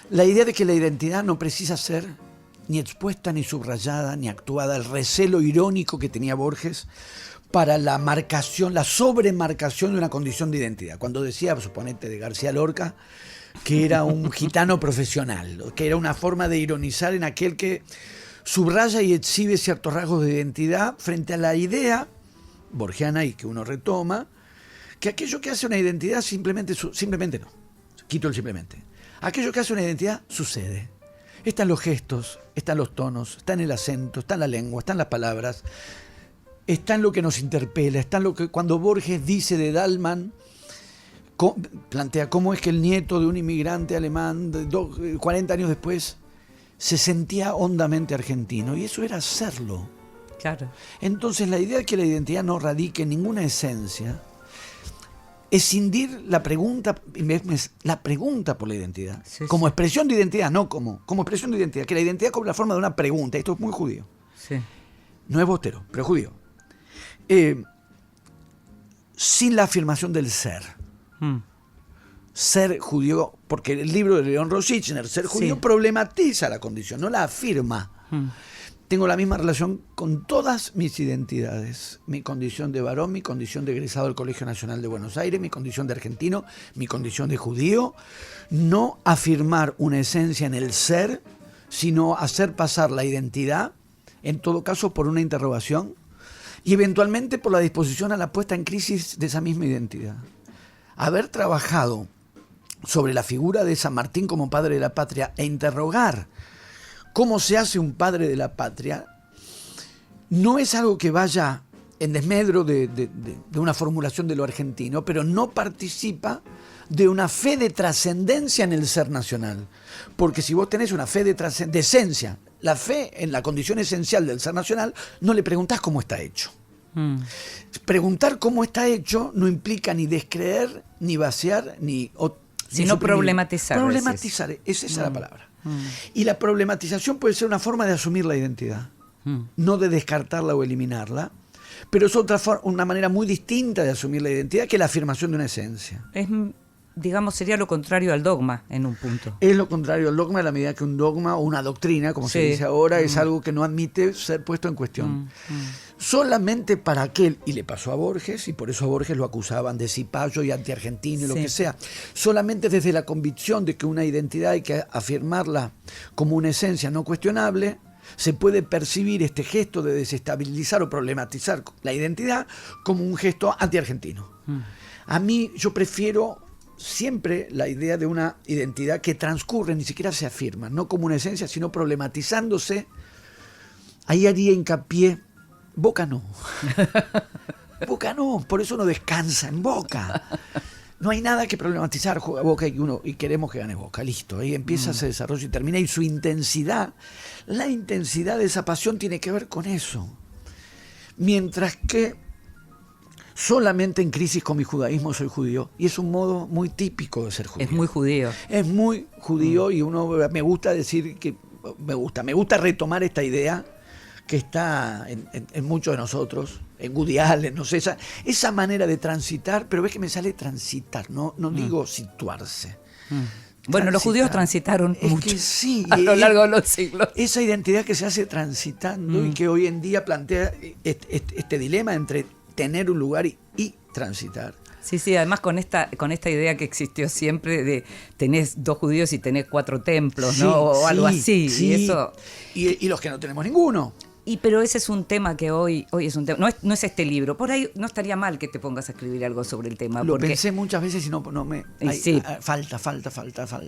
la idea de que la identidad no precisa ser ni expuesta, ni subrayada, ni actuada, el recelo irónico que tenía Borges para la marcación, la sobremarcación de una condición de identidad. Cuando decía, suponete, de García Lorca, que era un gitano profesional, que era una forma de ironizar en aquel que subraya y exhibe ciertos rasgos de identidad frente a la idea borgiana y que uno retoma, que aquello que hace una identidad simplemente no, quito el simplemente. Aquello que hace una identidad sucede. Están los gestos, están los tonos, está en el acento, está en la lengua, están las palabras, está en lo que nos interpela, está en lo que cuando Borges dice de Dalman, plantea cómo es que el nieto de un inmigrante alemán, 40 años después, se sentía hondamente argentino, y eso era serlo. Claro. Entonces la idea de que la identidad no radique en ninguna esencia, escindir la pregunta por la identidad, Sí, como sí. expresión de identidad, no como expresión de identidad, que la identidad como la forma de una pregunta. Esto es muy judío, Sí. no es bostero, pero es judío. Sin la afirmación del ser. Ser judío, porque el libro de León Rosichner, Ser judío, Sí. problematiza la condición, no la afirma. tengo la misma relación con todas mis identidades. Mi condición de varón, mi condición de egresado del Colegio Nacional de Buenos Aires, mi condición de argentino, mi condición de judío. No afirmar una esencia en el ser, sino hacer pasar la identidad, en todo caso por una interrogación, y eventualmente por la disposición a la puesta en crisis de esa misma identidad. Haber trabajado sobre la figura de San Martín como padre de la patria e interrogar cómo se hace un padre de la patria, no es algo que vaya en desmedro de una formulación de lo argentino, pero no participa de una fe de trascendencia en el ser nacional. Porque si vos tenés una fe de esencia, la fe en la condición esencial del ser nacional, no le preguntás cómo está hecho. Preguntar cómo está hecho no implica ni descreer, ni vaciar, ni sino problematizar. Problematizar, es esa la palabra. Y la problematización puede ser una forma de asumir la identidad, no de descartarla o eliminarla, pero es una manera muy distinta de asumir la identidad que la afirmación de una esencia. Digamos, sería lo contrario al dogma en un punto. Es lo contrario al dogma, a la medida que un dogma o una doctrina, como se dice ahora, es algo que no admite ser puesto en cuestión. Solamente para aquel, y le pasó a Borges, y por eso a Borges lo acusaban de cipayo y antiargentino y lo que sea, solamente desde la convicción de que una identidad hay que afirmarla como una esencia no cuestionable, se puede percibir este gesto de desestabilizar o problematizar la identidad como un gesto antiargentino. A mí, yo prefiero siempre la idea de una identidad que transcurre, ni siquiera se afirma, no como una esencia, sino problematizándose. Ahí haría hincapié. Boca no. Boca no, por eso uno descansa en Boca. No hay nada que problematizar, juega Boca y queremos que gane Boca, listo. Ahí empieza, se desarrolla y termina. Y su intensidad, la intensidad de esa pasión tiene que ver con eso. Mientras que solamente en crisis con mi judaísmo soy judío. Y es un modo muy típico de ser judío. Es muy judío. Es muy judío y me gusta decir que me gusta retomar esta idea que está en muchos de nosotros, en Woody Allen, no sé, esa manera de transitar, pero ves que me sale transitar, no digo situarse. Bueno, los judíos transitaron mucho que sí, a lo largo de los siglos. Esa identidad que se hace transitando y que hoy en día plantea este dilema entre tener un lugar y transitar. Sí, además con esta idea que existió siempre de tenés 2 judíos y tenés 4 templos, ¿no? O algo así. Sí. Y eso. Y los que no tenemos ninguno. Pero ese es un tema que hoy es un tema. No es este libro. Por ahí no estaría mal que te pongas a escribir algo sobre el tema. Lo pensé muchas veces y no me. Falta.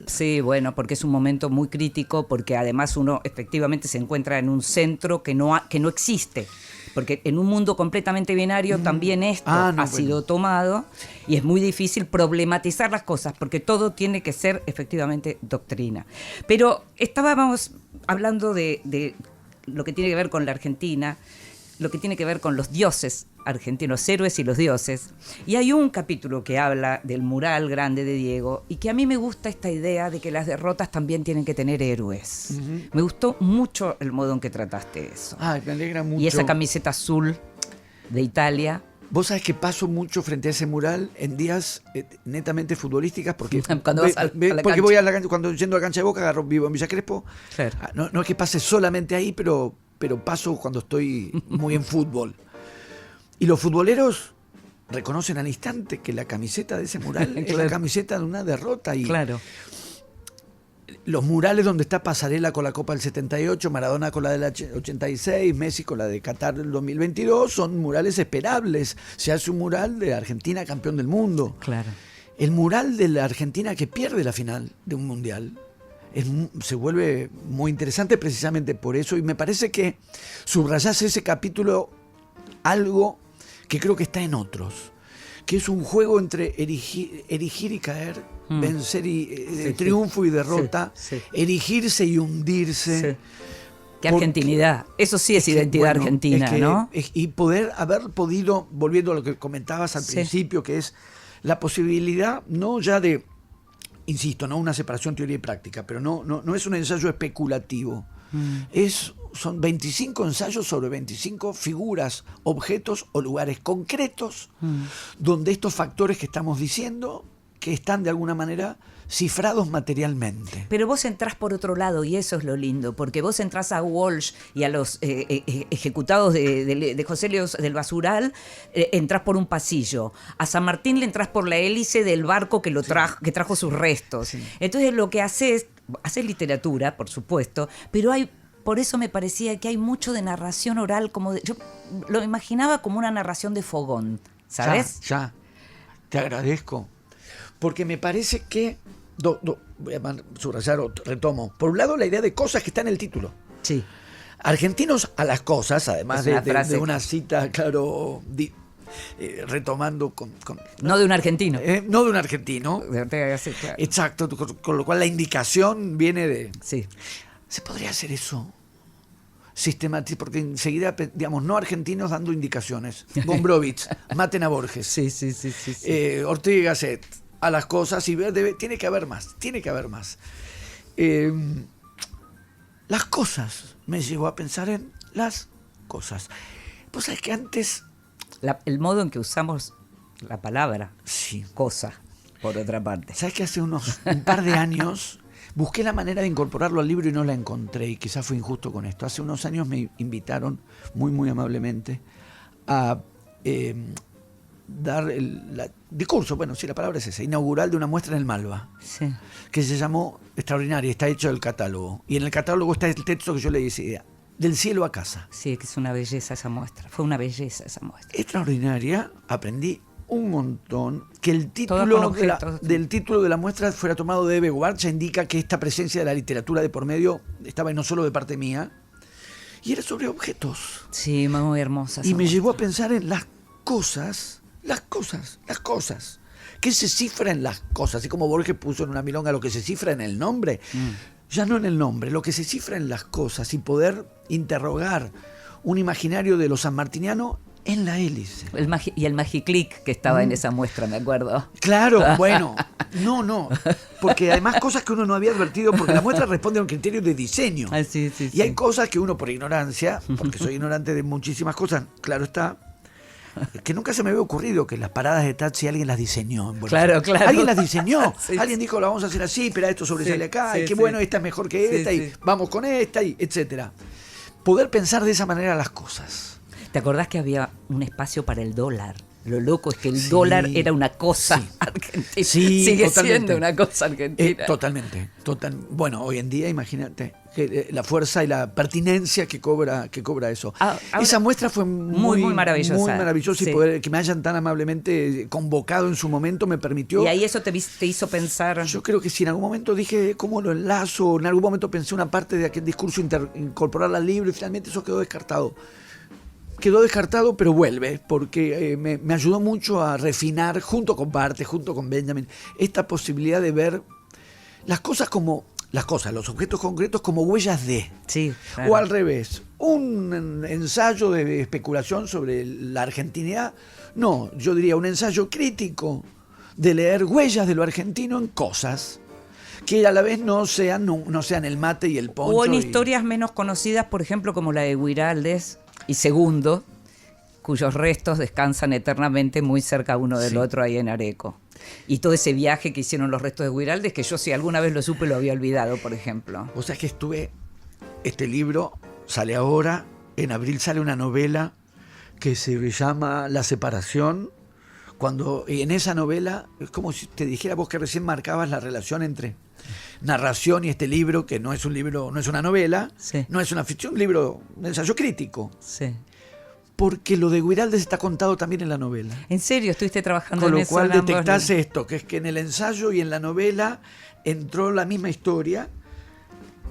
Sí, bueno, porque es un momento muy crítico, porque además uno efectivamente se encuentra en un centro que no existe. Porque en un mundo completamente binario también esto ha sido tomado y es muy difícil problematizar las cosas porque todo tiene que ser efectivamente doctrina. Pero estábamos hablando de lo que tiene que ver con la Argentina, lo que tiene que ver con los dioses argentinos, los héroes y los dioses. Y hay un capítulo que habla del mural grande de Diego y que a mí me gusta esta idea de que las derrotas también tienen que tener héroes. Me gustó mucho el modo en que trataste eso. Me alegra mucho. Y esa camiseta azul de Italia. Vos sabés que paso mucho frente a ese mural en días netamente futbolísticas porque cuando vas a la cancha. Voy a la cancha, cuando yendo a la cancha de Boca, vivo en Villa Crespo. Claro. No es que pase solamente ahí, pero paso cuando estoy muy en fútbol. Y los futboleros reconocen al instante que la camiseta de ese mural es la camiseta de una derrota. Y los murales donde está Pasarela con la Copa del 78, Maradona con la del 86, Messi con la de Qatar del 2022, son murales esperables. Se hace un mural de Argentina campeón del mundo. Claro. El mural de la Argentina que pierde la final de un mundial se vuelve muy interesante precisamente por eso, y me parece que subrayás ese capítulo algo que creo que está en otros, que es un juego entre erigir y caer, vencer y triunfo y derrota, erigirse y hundirse. Sí. Qué argentinidad, eso sí es identidad argentina, ¿no? Y haber podido, volviendo a lo que comentabas al principio, que es la posibilidad, no ya de, insisto, no una separación teoría y práctica, pero no es un ensayo especulativo. Son 25 ensayos sobre 25 figuras, objetos o lugares concretos donde estos factores que estamos diciendo, que están de alguna manera cifrados materialmente. Pero vos entrás por otro lado y eso es lo lindo, porque vos entrás a Walsh y a los ejecutados de José Leos del Basural, entrás por un pasillo. A San Martín le entrás por la hélice del barco que que trajo sus restos. Sí. Entonces lo que haces literatura, por supuesto, pero por eso me parecía que hay mucho de narración oral, yo lo imaginaba como una narración de fogón, ¿sabes? Ya, te agradezco. Porque me parece que, voy a subrayar o retomo, por un lado la idea de cosas que está en el título. Sí. Argentinos a las cosas, además Es una de una cita, claro, retomando No de un argentino. no de un argentino. Sí, claro. Exacto, con lo cual la indicación viene de... Sí. ¿Se podría hacer eso? Sistemático, porque enseguida, digamos, no argentinos dando indicaciones. Gombrowicz, maten a Borges. Sí. Ortega y Gasset, a las cosas y ver, tiene que haber más. Las cosas, me llevó a pensar en las cosas. Vos sabés que antes... El modo en que usamos la palabra, Sí. cosa, por otra parte. ¿Sabes que hace un par de años busqué la manera de incorporarlo al libro y no la encontré? Y quizás fue injusto con esto. Hace unos años me invitaron, muy, muy amablemente, a dar el discurso, bueno, sí, la palabra es esa, inaugural de una muestra en el Malva, Sí. que se llamó Extraordinaria, está hecho del catálogo. Y en el catálogo está el texto que yo le decía, Del cielo a casa. Sí, que es una belleza esa muestra. Fue una belleza esa muestra. Extraordinaria, aprendí un montón, que el Todas título con objetos. del título de la muestra fuera tomado de Eve Guarcha indica que esta presencia de la literatura de por medio estaba no solo de parte mía, y era sobre objetos. Sí, muy hermosa esa Y me muestra. llevó a pensar en las cosas. ¿Qué se cifra en las cosas? Así como Borges puso en una milonga lo que se cifra en el nombre. Ya no en el nombre, lo que se cifra en las cosas y poder interrogar un imaginario de lo sanmartiniano en la hélice. Y el Magiclick que estaba en esa muestra, me acuerdo. Claro, bueno, no, porque además cosas que uno no había advertido, porque la muestra responde a un criterio de diseño. Ah, sí, Y hay cosas que uno por ignorancia, porque soy ignorante de muchísimas cosas, claro está, que nunca se me había ocurrido que las paradas de taxi alguien las diseñó. En Buenos Claro, Aires. claro. Alguien las diseñó. Sí, Alguien dijo, la vamos a hacer así, pero esto sobresale acá, sí, y qué sí. bueno, esta es mejor que Sí, esta, y sí. vamos con esta, y etcétera. Poder pensar de esa manera las cosas. ¿Te acordás que había un espacio para el dólar? Lo loco es que el Sí. dólar era una cosa Sí. argentina. Sí, sigue totalmente. siendo una cosa argentina. Totalmente. Bueno, hoy en día, imagínate, que la fuerza y la pertinencia que cobra eso. Ahora, Esa muestra fue muy maravillosa. Muy maravillosa, Sí. y poder que me hayan tan amablemente convocado en su momento me permitió. Y ahí eso te hizo pensar. Yo creo que si en algún momento dije cómo lo enlazo, en algún momento pensé una parte de aquel discurso incorporarla al libro, y finalmente eso quedó descartado. Pero vuelve, porque me ayudó mucho a refinar, junto con Barthes, junto con Benjamin, esta posibilidad de ver las cosas, los objetos concretos como huellas de. Sí, claro. O al revés, un ensayo de especulación sobre la argentinidad. No, yo diría un ensayo crítico de leer huellas de lo argentino en cosas que a la vez no sean el mate y el poncho. O en y- historias menos conocidas, por ejemplo, como la de Guiraldes y Segundo, cuyos restos descansan eternamente muy cerca uno del Sí. otro ahí en Areco. Y todo ese viaje que hicieron los restos de Guiraldes, que yo si alguna vez lo supe lo había olvidado, por ejemplo. O sea que este libro sale ahora, en abril sale una novela que se llama La separación, y en esa novela es como si te dijera vos que recién marcabas la relación entre narración y este libro, que no es un libro, no es una novela, Sí. no es una ficción, un libro, un ensayo crítico, Sí. porque lo de Guiraldes está contado también en la novela. ¿En serio? ¿Estuviste trabajando Con en lo eso? cual en ambos detectás libros? esto, que es que en el ensayo y en la novela entró la misma historia,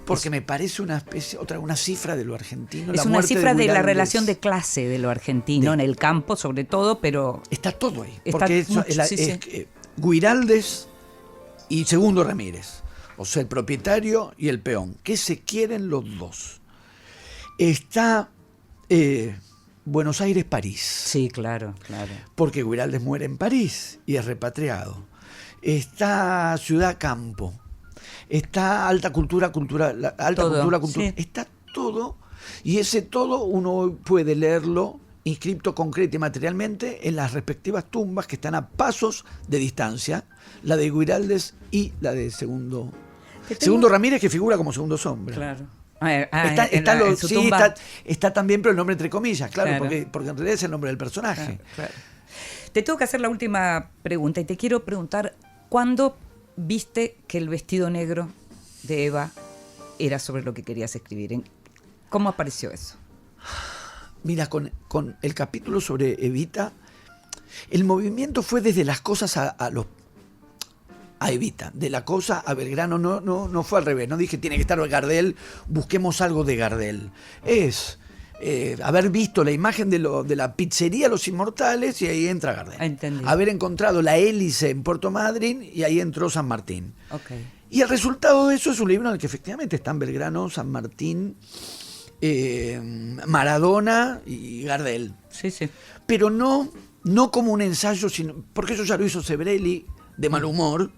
porque me parece una cifra de lo argentino. Es la una muerte cifra de la Guiraldes. relación de clase de lo argentino, en el campo sobre todo, pero Está todo ahí. Está Porque eso mucho, es sí, sí. Guiraldes y Segundo Ramírez. O sea, el propietario y el peón. Que se quieren los dos. Está Buenos Aires, París. sí, claro. Porque Guiraldes muere en París y es repatriado. Está Ciudad Campo. Está alta cultura, Todo, cultura. sí. Está todo. Y ese todo uno puede leerlo inscripto concreta y materialmente en las respectivas tumbas que están a pasos de distancia, la de Guiraldes y la de Segundo Ramírez, que figura como segundo sombra. Claro. Está también, pero el nombre entre comillas, claro. Porque en realidad es el nombre del personaje. Claro. Te tengo que hacer la última pregunta y te quiero preguntar, ¿cuándo viste que el vestido negro de Eva era sobre lo que querías escribir? ¿Cómo apareció eso? Mira, con el capítulo sobre Evita, el movimiento fue desde las cosas a Evita, de la cosa a Belgrano, no fue al revés, no dije tiene que estar Gardel, busquemos algo de Gardel. Es haber visto la imagen de la pizzería Los Inmortales y ahí entra Gardel. Entendí. Haber encontrado la hélice en Puerto Madryn y ahí entró San Martín. Okay. Y el resultado de eso es un libro en el que efectivamente están Belgrano, San Martín, Maradona y Gardel. Sí. Pero no como un ensayo, sino porque eso ya lo hizo Sebrelli de mal humor,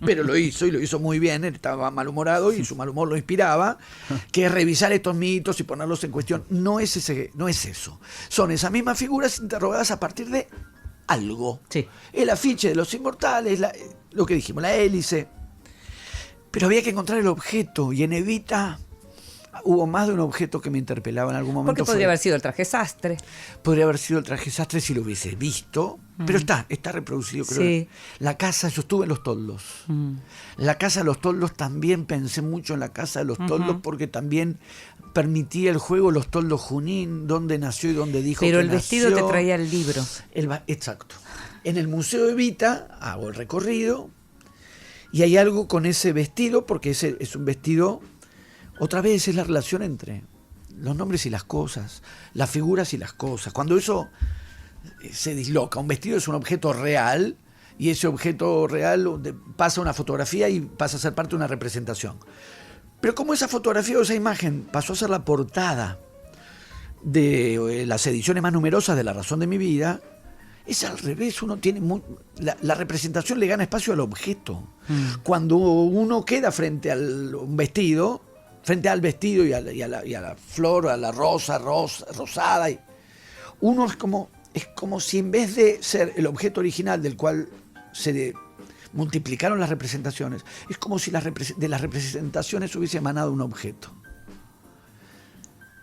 pero lo hizo muy bien, él estaba malhumorado y su mal humor lo inspiraba, que es revisar estos mitos y ponerlos en cuestión. No es eso. Son esas mismas figuras interrogadas a partir de algo. Sí. El afiche de Los Inmortales, lo que dijimos, la hélice. Pero había que encontrar el objeto, y en Evita hubo más de un objeto que me interpelaba en algún momento. Porque podría haber sido el traje sastre. Podría haber sido el traje sastre si lo hubiese visto, pero está reproducido, creo. Sí. La casa, yo estuve en Los Toldos. La casa de Los Toldos, también pensé mucho en la casa de Los Toldos, porque también permitía el juego Los Toldos Junín, dónde nació y dónde dijo pero que el vestido nació. te traía el libro. Exacto. En el Museo Evita hago el recorrido y hay algo con ese vestido, porque ese es un vestido. Otra vez es la relación entre los nombres y las cosas, las figuras y las cosas. Cuando eso se disloca, un vestido es un objeto real y ese objeto real pasa a una fotografía y pasa a ser parte de una representación. Pero como esa fotografía o esa imagen pasó a ser la portada de las ediciones más numerosas de La Razón de mi Vida, es al revés. Uno tiene la representación le gana espacio al objeto. Cuando uno queda frente al vestido y a la flor, a la rosada, uno es como si en vez de ser el objeto original del cual se multiplicaron las representaciones, es como si de las representaciones hubiese emanado un objeto.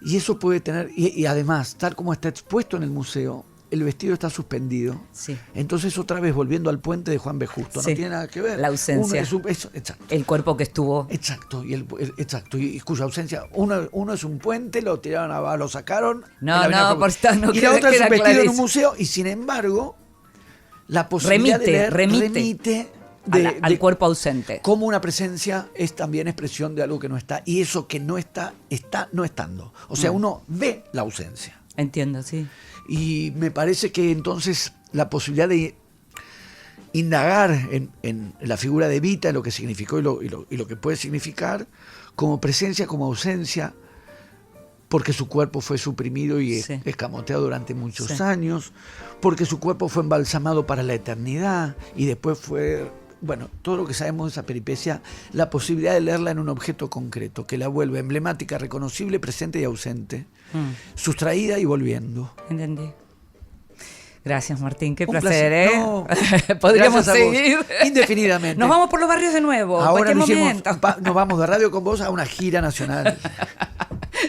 Y eso puede tener, y además, tal como está expuesto en el museo, el vestido está suspendido. Sí. Entonces, otra vez, volviendo al puente de Juan B. Justo, sí. No tiene nada que ver. La ausencia. Exacto. El cuerpo que estuvo. Exacto, y cuya ausencia. Uno es un puente, lo tiraron abajo, lo sacaron. Y la otra es un vestido en un museo, y sin embargo, la posibilidad remite al cuerpo ausente. Como una presencia es también expresión de algo que no está, y eso que no está no estando. O sea, uno ve la ausencia. Entiendo, sí. Y me parece que entonces la posibilidad de indagar en la figura de Evita, en lo que significó y lo que puede significar, como presencia, como ausencia, porque su cuerpo fue suprimido y escamoteado durante muchos años, porque su cuerpo fue embalsamado para la eternidad y después fue, bueno, todo lo que sabemos de esa peripecia, la posibilidad de leerla en un objeto concreto, que la vuelve emblemática, reconocible, presente y ausente, sustraída y volviendo. Entendí. Gracias, Martín, qué Un placer, placer. No, podríamos seguir indefinidamente. Nos vamos por los barrios de nuevo. Ahora nos vamos de radio con vos a una gira nacional.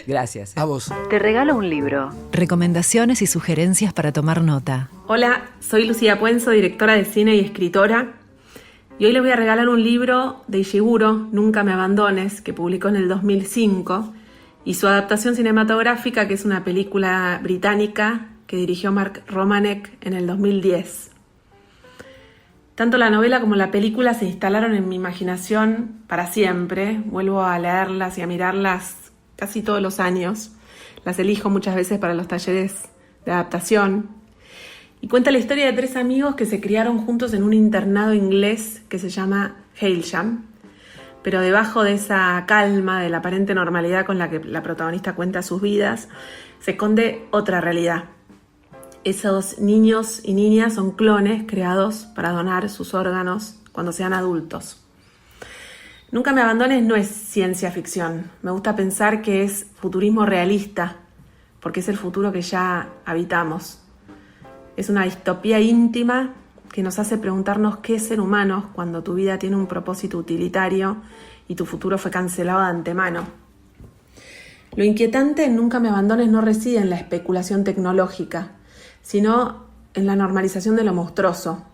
Gracias. A vos. Te regalo un libro. Recomendaciones y sugerencias para tomar nota. Hola, soy Lucía Puenzo, directora de cine y escritora. Y hoy les voy a regalar un libro de Ishiguro, Nunca me abandones, que publicó en el 2005, y su adaptación cinematográfica, que es una película británica que dirigió Mark Romanek en el 2010. Tanto la novela como la película se instalaron en mi imaginación para siempre. Vuelvo a leerlas y a mirarlas casi todos los años. Las elijo muchas veces para los talleres de adaptación. Y cuenta la historia de 3 amigos que se criaron juntos en un internado inglés que se llama Hailsham. Pero debajo de esa calma, de la aparente normalidad con la que la protagonista cuenta sus vidas, se esconde otra realidad. Esos niños y niñas son clones creados para donar sus órganos cuando sean adultos. Nunca me abandones no es ciencia ficción. Me gusta pensar que es futurismo realista, porque es el futuro que ya habitamos. Es una distopía íntima que nos hace preguntarnos qué es ser humano cuando tu vida tiene un propósito utilitario y tu futuro fue cancelado de antemano. Lo inquietante en Nunca me abandones no reside en la especulación tecnológica, sino en la normalización de lo monstruoso.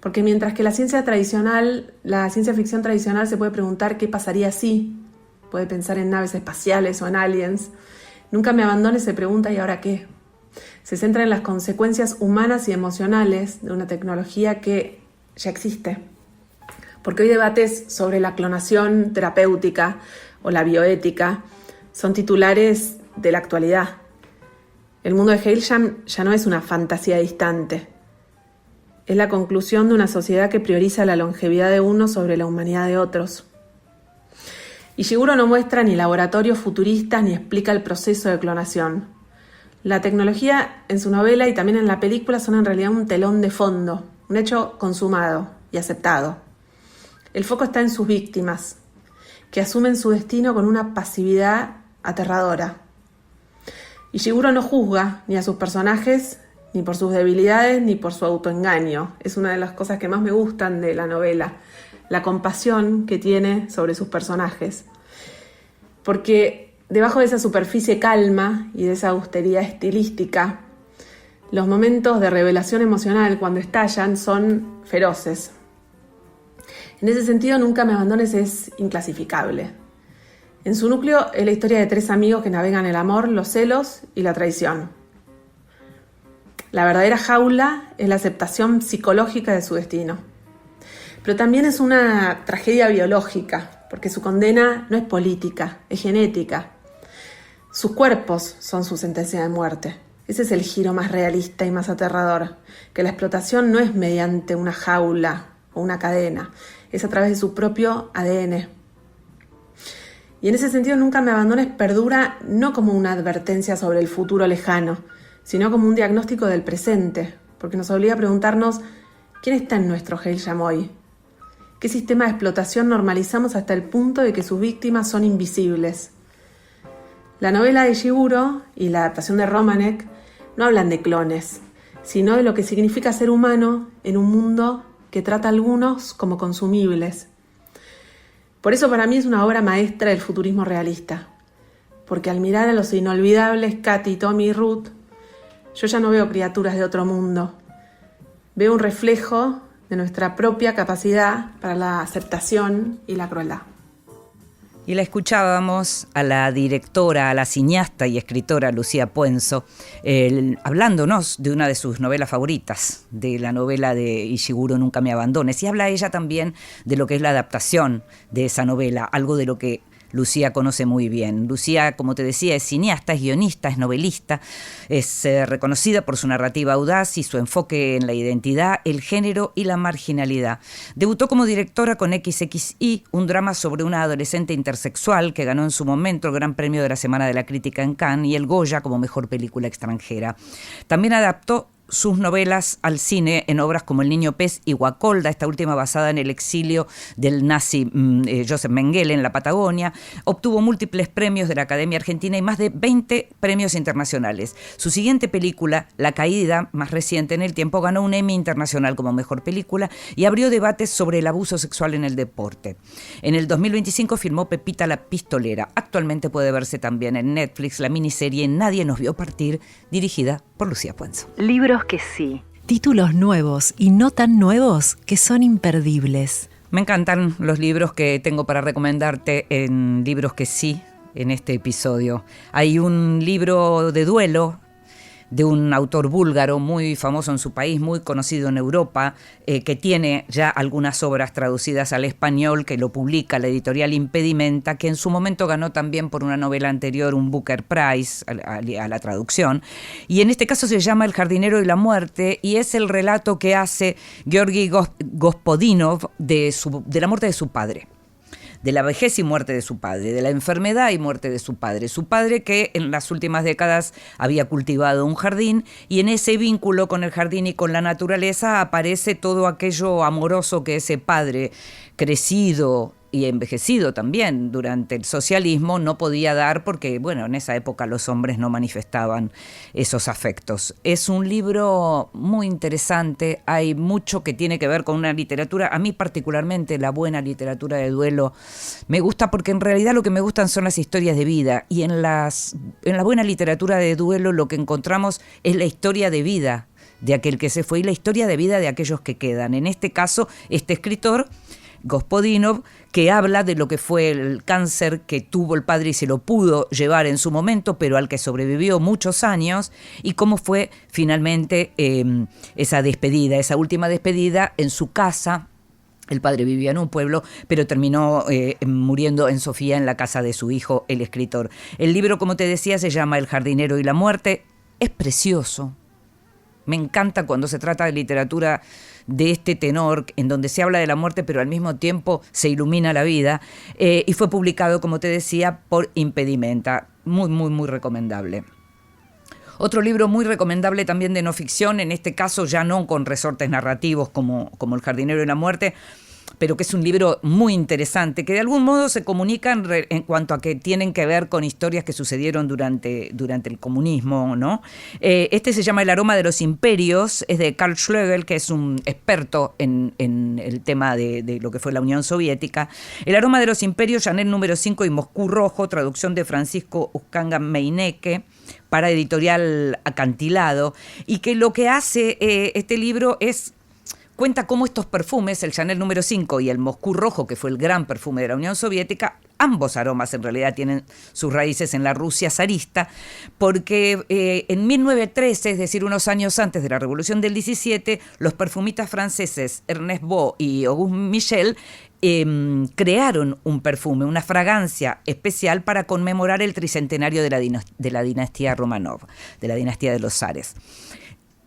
Porque mientras que la ciencia ficción tradicional se puede preguntar qué pasaría si, puede pensar en naves espaciales o en aliens, Nunca me abandones se pregunta ¿y ahora qué? Se centra en las consecuencias humanas y emocionales de una tecnología que ya existe. Porque hoy debates sobre la clonación terapéutica o la bioética son titulares de la actualidad. El mundo de Hailsham ya no es una fantasía distante. Es la conclusión de una sociedad que prioriza la longevidad de unos sobre la humanidad de otros. Ishiguro no muestra ni laboratorios futuristas ni explica el proceso de clonación. La tecnología en su novela y también en la película son en realidad un telón de fondo, un hecho consumado y aceptado. El foco está en sus víctimas, que asumen su destino con una pasividad aterradora. Ishiguro no juzga ni a sus personajes, ni por sus debilidades, ni por su autoengaño. Es una de las cosas que más me gustan de la novela, la compasión que tiene sobre sus personajes. Porque debajo de esa superficie calma y de esa austeridad estilística, los momentos de revelación emocional cuando estallan son feroces. En ese sentido, Nunca me abandones es inclasificable. En su núcleo es la historia de 3 amigos que navegan el amor, los celos y la traición. La verdadera jaula es la aceptación psicológica de su destino. Pero también es una tragedia biológica, porque su condena no es política, es genética. Sus cuerpos son su sentencia de muerte. Ese es el giro más realista y más aterrador, que la explotación no es mediante una jaula o una cadena, es a través de su propio ADN. Y en ese sentido, Nunca me abandones perdura no como una advertencia sobre el futuro lejano, sino como un diagnóstico del presente, porque nos obliga a preguntarnos ¿quién está en nuestro Hailsham hoy? ¿Qué sistema de explotación normalizamos hasta el punto de que sus víctimas son invisibles? La novela de Ishiguro y la adaptación de Romanek no hablan de clones, sino de lo que significa ser humano en un mundo que trata a algunos como consumibles. Por eso para mí es una obra maestra del futurismo realista, porque al mirar a los inolvidables Katy, Tommy y Ruth, yo ya no veo criaturas de otro mundo, veo un reflejo de nuestra propia capacidad para la aceptación y la crueldad. Y la escuchábamos a la directora, a la cineasta y escritora Lucía Puenzo, hablándonos de una de sus novelas favoritas, de la novela de Ishiguro Nunca me abandones. Y habla ella también de lo que es la adaptación de esa novela, algo de lo que Lucía conoce muy bien. Lucía, como te decía, es cineasta, es guionista, es novelista, es reconocida por su narrativa audaz y su enfoque en la identidad, el género y la marginalidad. Debutó como directora con XXI, un drama sobre una adolescente intersexual que ganó en su momento el Gran Premio de la Semana de la Crítica en Cannes y el Goya como mejor película extranjera. También adaptó sus novelas al cine en obras como El niño pez y Guacolda, esta última basada en el exilio del nazi Joseph Mengele en la Patagonia. Obtuvo múltiples premios de la Academia Argentina y más de 20 premios internacionales. Su siguiente película, La caída, más reciente en el tiempo, ganó un Emmy internacional como mejor película y abrió debates sobre el abuso sexual en el deporte. En el 2025 filmó Pepita la pistolera. Actualmente puede verse también en Netflix la miniserie Nadie nos vio partir, dirigida por Lucía Puenzo. Libros que sí. Títulos nuevos y no tan nuevos que son imperdibles. Me encantan los libros que tengo para recomendarte en Libros que sí, en este episodio. Hay un libro de duelo de un autor búlgaro muy famoso en su país, muy conocido en Europa, que tiene ya algunas obras traducidas al español, que lo publica la editorial Impedimenta, que en su momento ganó también por una novela anterior un Booker Prize a la traducción. Y en este caso se llama El jardinero y la muerte, y es el relato que hace Georgi Gospodinov de la muerte de su padre, de la vejez y muerte de su padre, de la enfermedad y muerte de su padre que en las últimas décadas había cultivado un jardín, y en ese vínculo con el jardín y con la naturaleza aparece todo aquello amoroso que ese padre crecido y envejecido también durante el socialismo, no podía dar porque, bueno, en esa época los hombres no manifestaban esos afectos. Es un libro muy interesante, hay mucho que tiene que ver con una literatura, a mí particularmente la buena literatura de duelo me gusta porque en realidad lo que me gustan son las historias de vida, y en la buena literatura de duelo lo que encontramos es la historia de vida de aquel que se fue y la historia de vida de aquellos que quedan. En este caso, este escritor, Gospodinov, que habla de lo que fue el cáncer que tuvo el padre y se lo pudo llevar en su momento, pero al que sobrevivió muchos años, y cómo fue finalmente esa despedida, esa última despedida en su casa. El padre vivía en un pueblo, pero terminó muriendo en Sofía, en la casa de su hijo, el escritor. El libro, como te decía, se llama El jardinero y la muerte. Es precioso. Me encanta cuando se trata de literatura de este tenor, en donde se habla de la muerte, pero al mismo tiempo se ilumina la vida. Y fue publicado, como te decía, por Impedimenta. Muy, muy, muy recomendable. Otro libro muy recomendable también de no ficción, en este caso ya no con resortes narrativos como El jardinero y la muerte, pero que es un libro muy interesante, que de algún modo se comunican en cuanto a que tienen que ver con historias que sucedieron durante el comunismo, ¿no? Este se llama El aroma de los imperios, es de Karl Schlegel, que es un experto en el tema de lo que fue la Unión Soviética. El aroma de los imperios, Chanel número 5 y Moscú Rojo, traducción de Francisco Uskanga Meineke, para Editorial Acantilado, y que lo que hace este libro es cuenta cómo estos perfumes, el Chanel número 5 y el Moscú Rojo, que fue el gran perfume de la Unión Soviética, ambos aromas en realidad tienen sus raíces en la Rusia zarista, porque en 1913, es decir, unos años antes de la Revolución del 17, los perfumistas franceses Ernest Beau y Auguste Michel crearon un perfume, una fragancia especial para conmemorar el tricentenario de la dinastía Romanov, de la dinastía de los zares.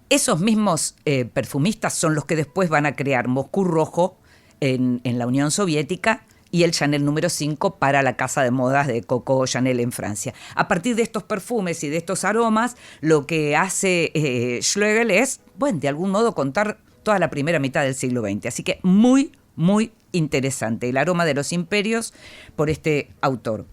Esos mismos perfumistas son los que después van a crear Moscú Rojo en la Unión Soviética y el Chanel número 5 para la casa de modas de Coco Chanel en Francia. A partir de estos perfumes y de estos aromas, lo que hace Schlegel es, bueno, de algún modo contar toda la primera mitad del siglo XX. Así que muy, muy interesante. El aroma de los imperios, por este autor.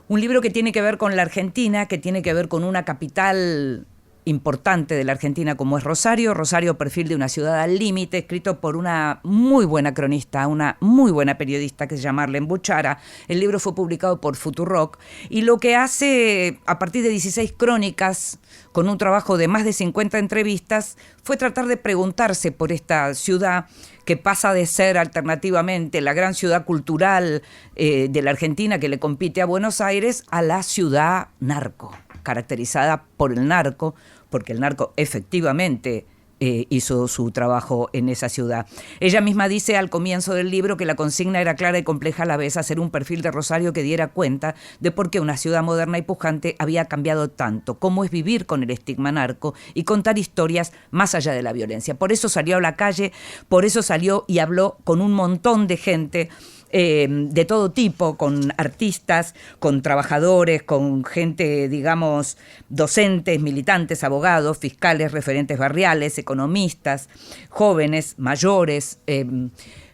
Un libro que tiene que ver con la Argentina, que tiene que ver con una capital importante de la Argentina como es Rosario. Rosario, perfil de una ciudad al límite, escrito por una muy buena cronista, una muy buena periodista que se llama Arlene Buchara. El libro fue publicado por Futurock y lo que hace a partir de 16 crónicas, con un trabajo de más de 50 entrevistas, fue tratar de preguntarse por esta ciudad que pasa de ser alternativamente la gran ciudad cultural de la Argentina que le compite a Buenos Aires a la ciudad narco, caracterizada por el narco, porque el narco efectivamente hizo su trabajo en esa ciudad. Ella misma dice al comienzo del libro que la consigna era clara y compleja a la vez, hacer un perfil de Rosario que diera cuenta de por qué una ciudad moderna y pujante había cambiado tanto, cómo es vivir con el estigma narco y contar historias más allá de la violencia. Por eso salió a la calle, por eso salió y habló con un montón de gente, de todo tipo, con artistas, con trabajadores, con gente, digamos, docentes, militantes, abogados, fiscales, referentes barriales, economistas, jóvenes, mayores.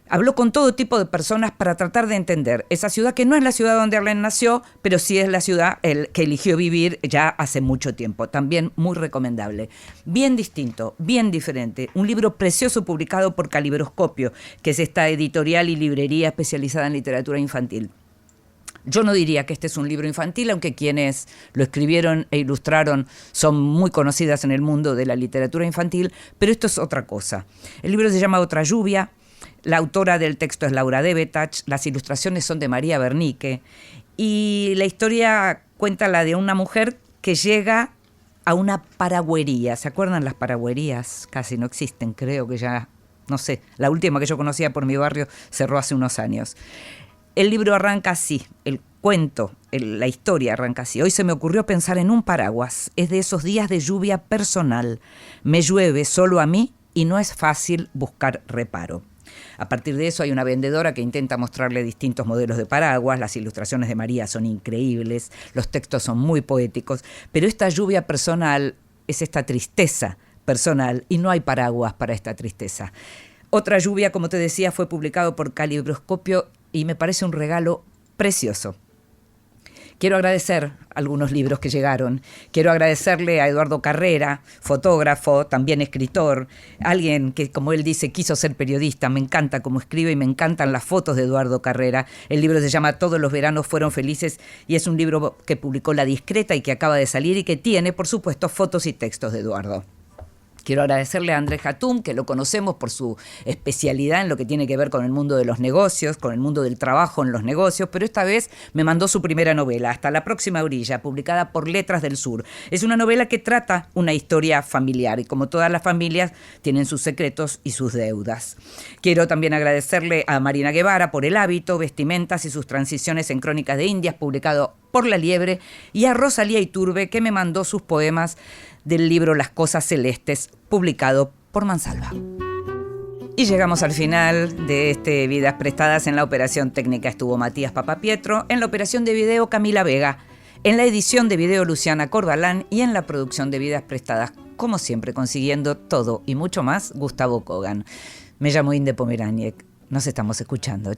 Habló con todo tipo de personas para tratar de entender esa ciudad que no es la ciudad donde Arlene nació, pero sí es la ciudad que eligió vivir ya hace mucho tiempo. También muy recomendable. Bien distinto, bien diferente. Un libro precioso publicado por Calibroscopio, que es esta editorial y librería especializada en literatura infantil. Yo no diría que este es un libro infantil, aunque quienes lo escribieron e ilustraron son muy conocidas en el mundo de la literatura infantil, pero esto es otra cosa. El libro se llama Otra lluvia. La autora del texto es Laura Debetach, las ilustraciones son de María Bernique y la historia cuenta la de una mujer que llega a una paragüería. ¿Se acuerdan las paragüerías? Casi no existen, creo que ya, no sé, la última que yo conocía por mi barrio cerró hace unos años. El libro arranca así, el cuento, la historia arranca así. Hoy se me ocurrió pensar en un paraguas, es de esos días de lluvia personal. Me llueve solo a mí y no es fácil buscar reparo. A partir de eso hay una vendedora que intenta mostrarle distintos modelos de paraguas, las ilustraciones de María son increíbles, los textos son muy poéticos, pero esta lluvia personal es esta tristeza personal y no hay paraguas para esta tristeza. Otra lluvia, como te decía, fue publicado por Calibroscopio y me parece un regalo precioso. Quiero agradecer algunos libros que llegaron. Quiero agradecerle a Eduardo Carrera, fotógrafo, también escritor, alguien que, como él dice, quiso ser periodista. Me encanta cómo escribe y me encantan las fotos de Eduardo Carrera. El libro se llama Todos los veranos fueron felices y es un libro que publicó La Discreta y que acaba de salir y que tiene, por supuesto, fotos y textos de Eduardo. Quiero agradecerle a Andrés Hatum, que lo conocemos por su especialidad en lo que tiene que ver con el mundo de los negocios, con el mundo del trabajo en los negocios, pero esta vez me mandó su primera novela, Hasta la próxima orilla, publicada por Letras del Sur. Es una novela que trata una historia familiar y como todas las familias tienen sus secretos y sus deudas. Quiero también agradecerle a Marina Guevara por El hábito, vestimentas y sus transiciones en Crónicas de Indias, publicado por La Liebre, y a Rosalía Iturbe, que me mandó sus poemas del libro Las cosas celestes, publicado por Mansalva. Y llegamos al final de este Vidas Prestadas. En la operación técnica estuvo Matías Papapietro, en la operación de video Camila Vega, en la edición de video Luciana Corbalán y en la producción de Vidas Prestadas, como siempre, consiguiendo todo y mucho más, Gustavo Kogan. Me llamo Inde Pomeraniec. Nos estamos escuchando.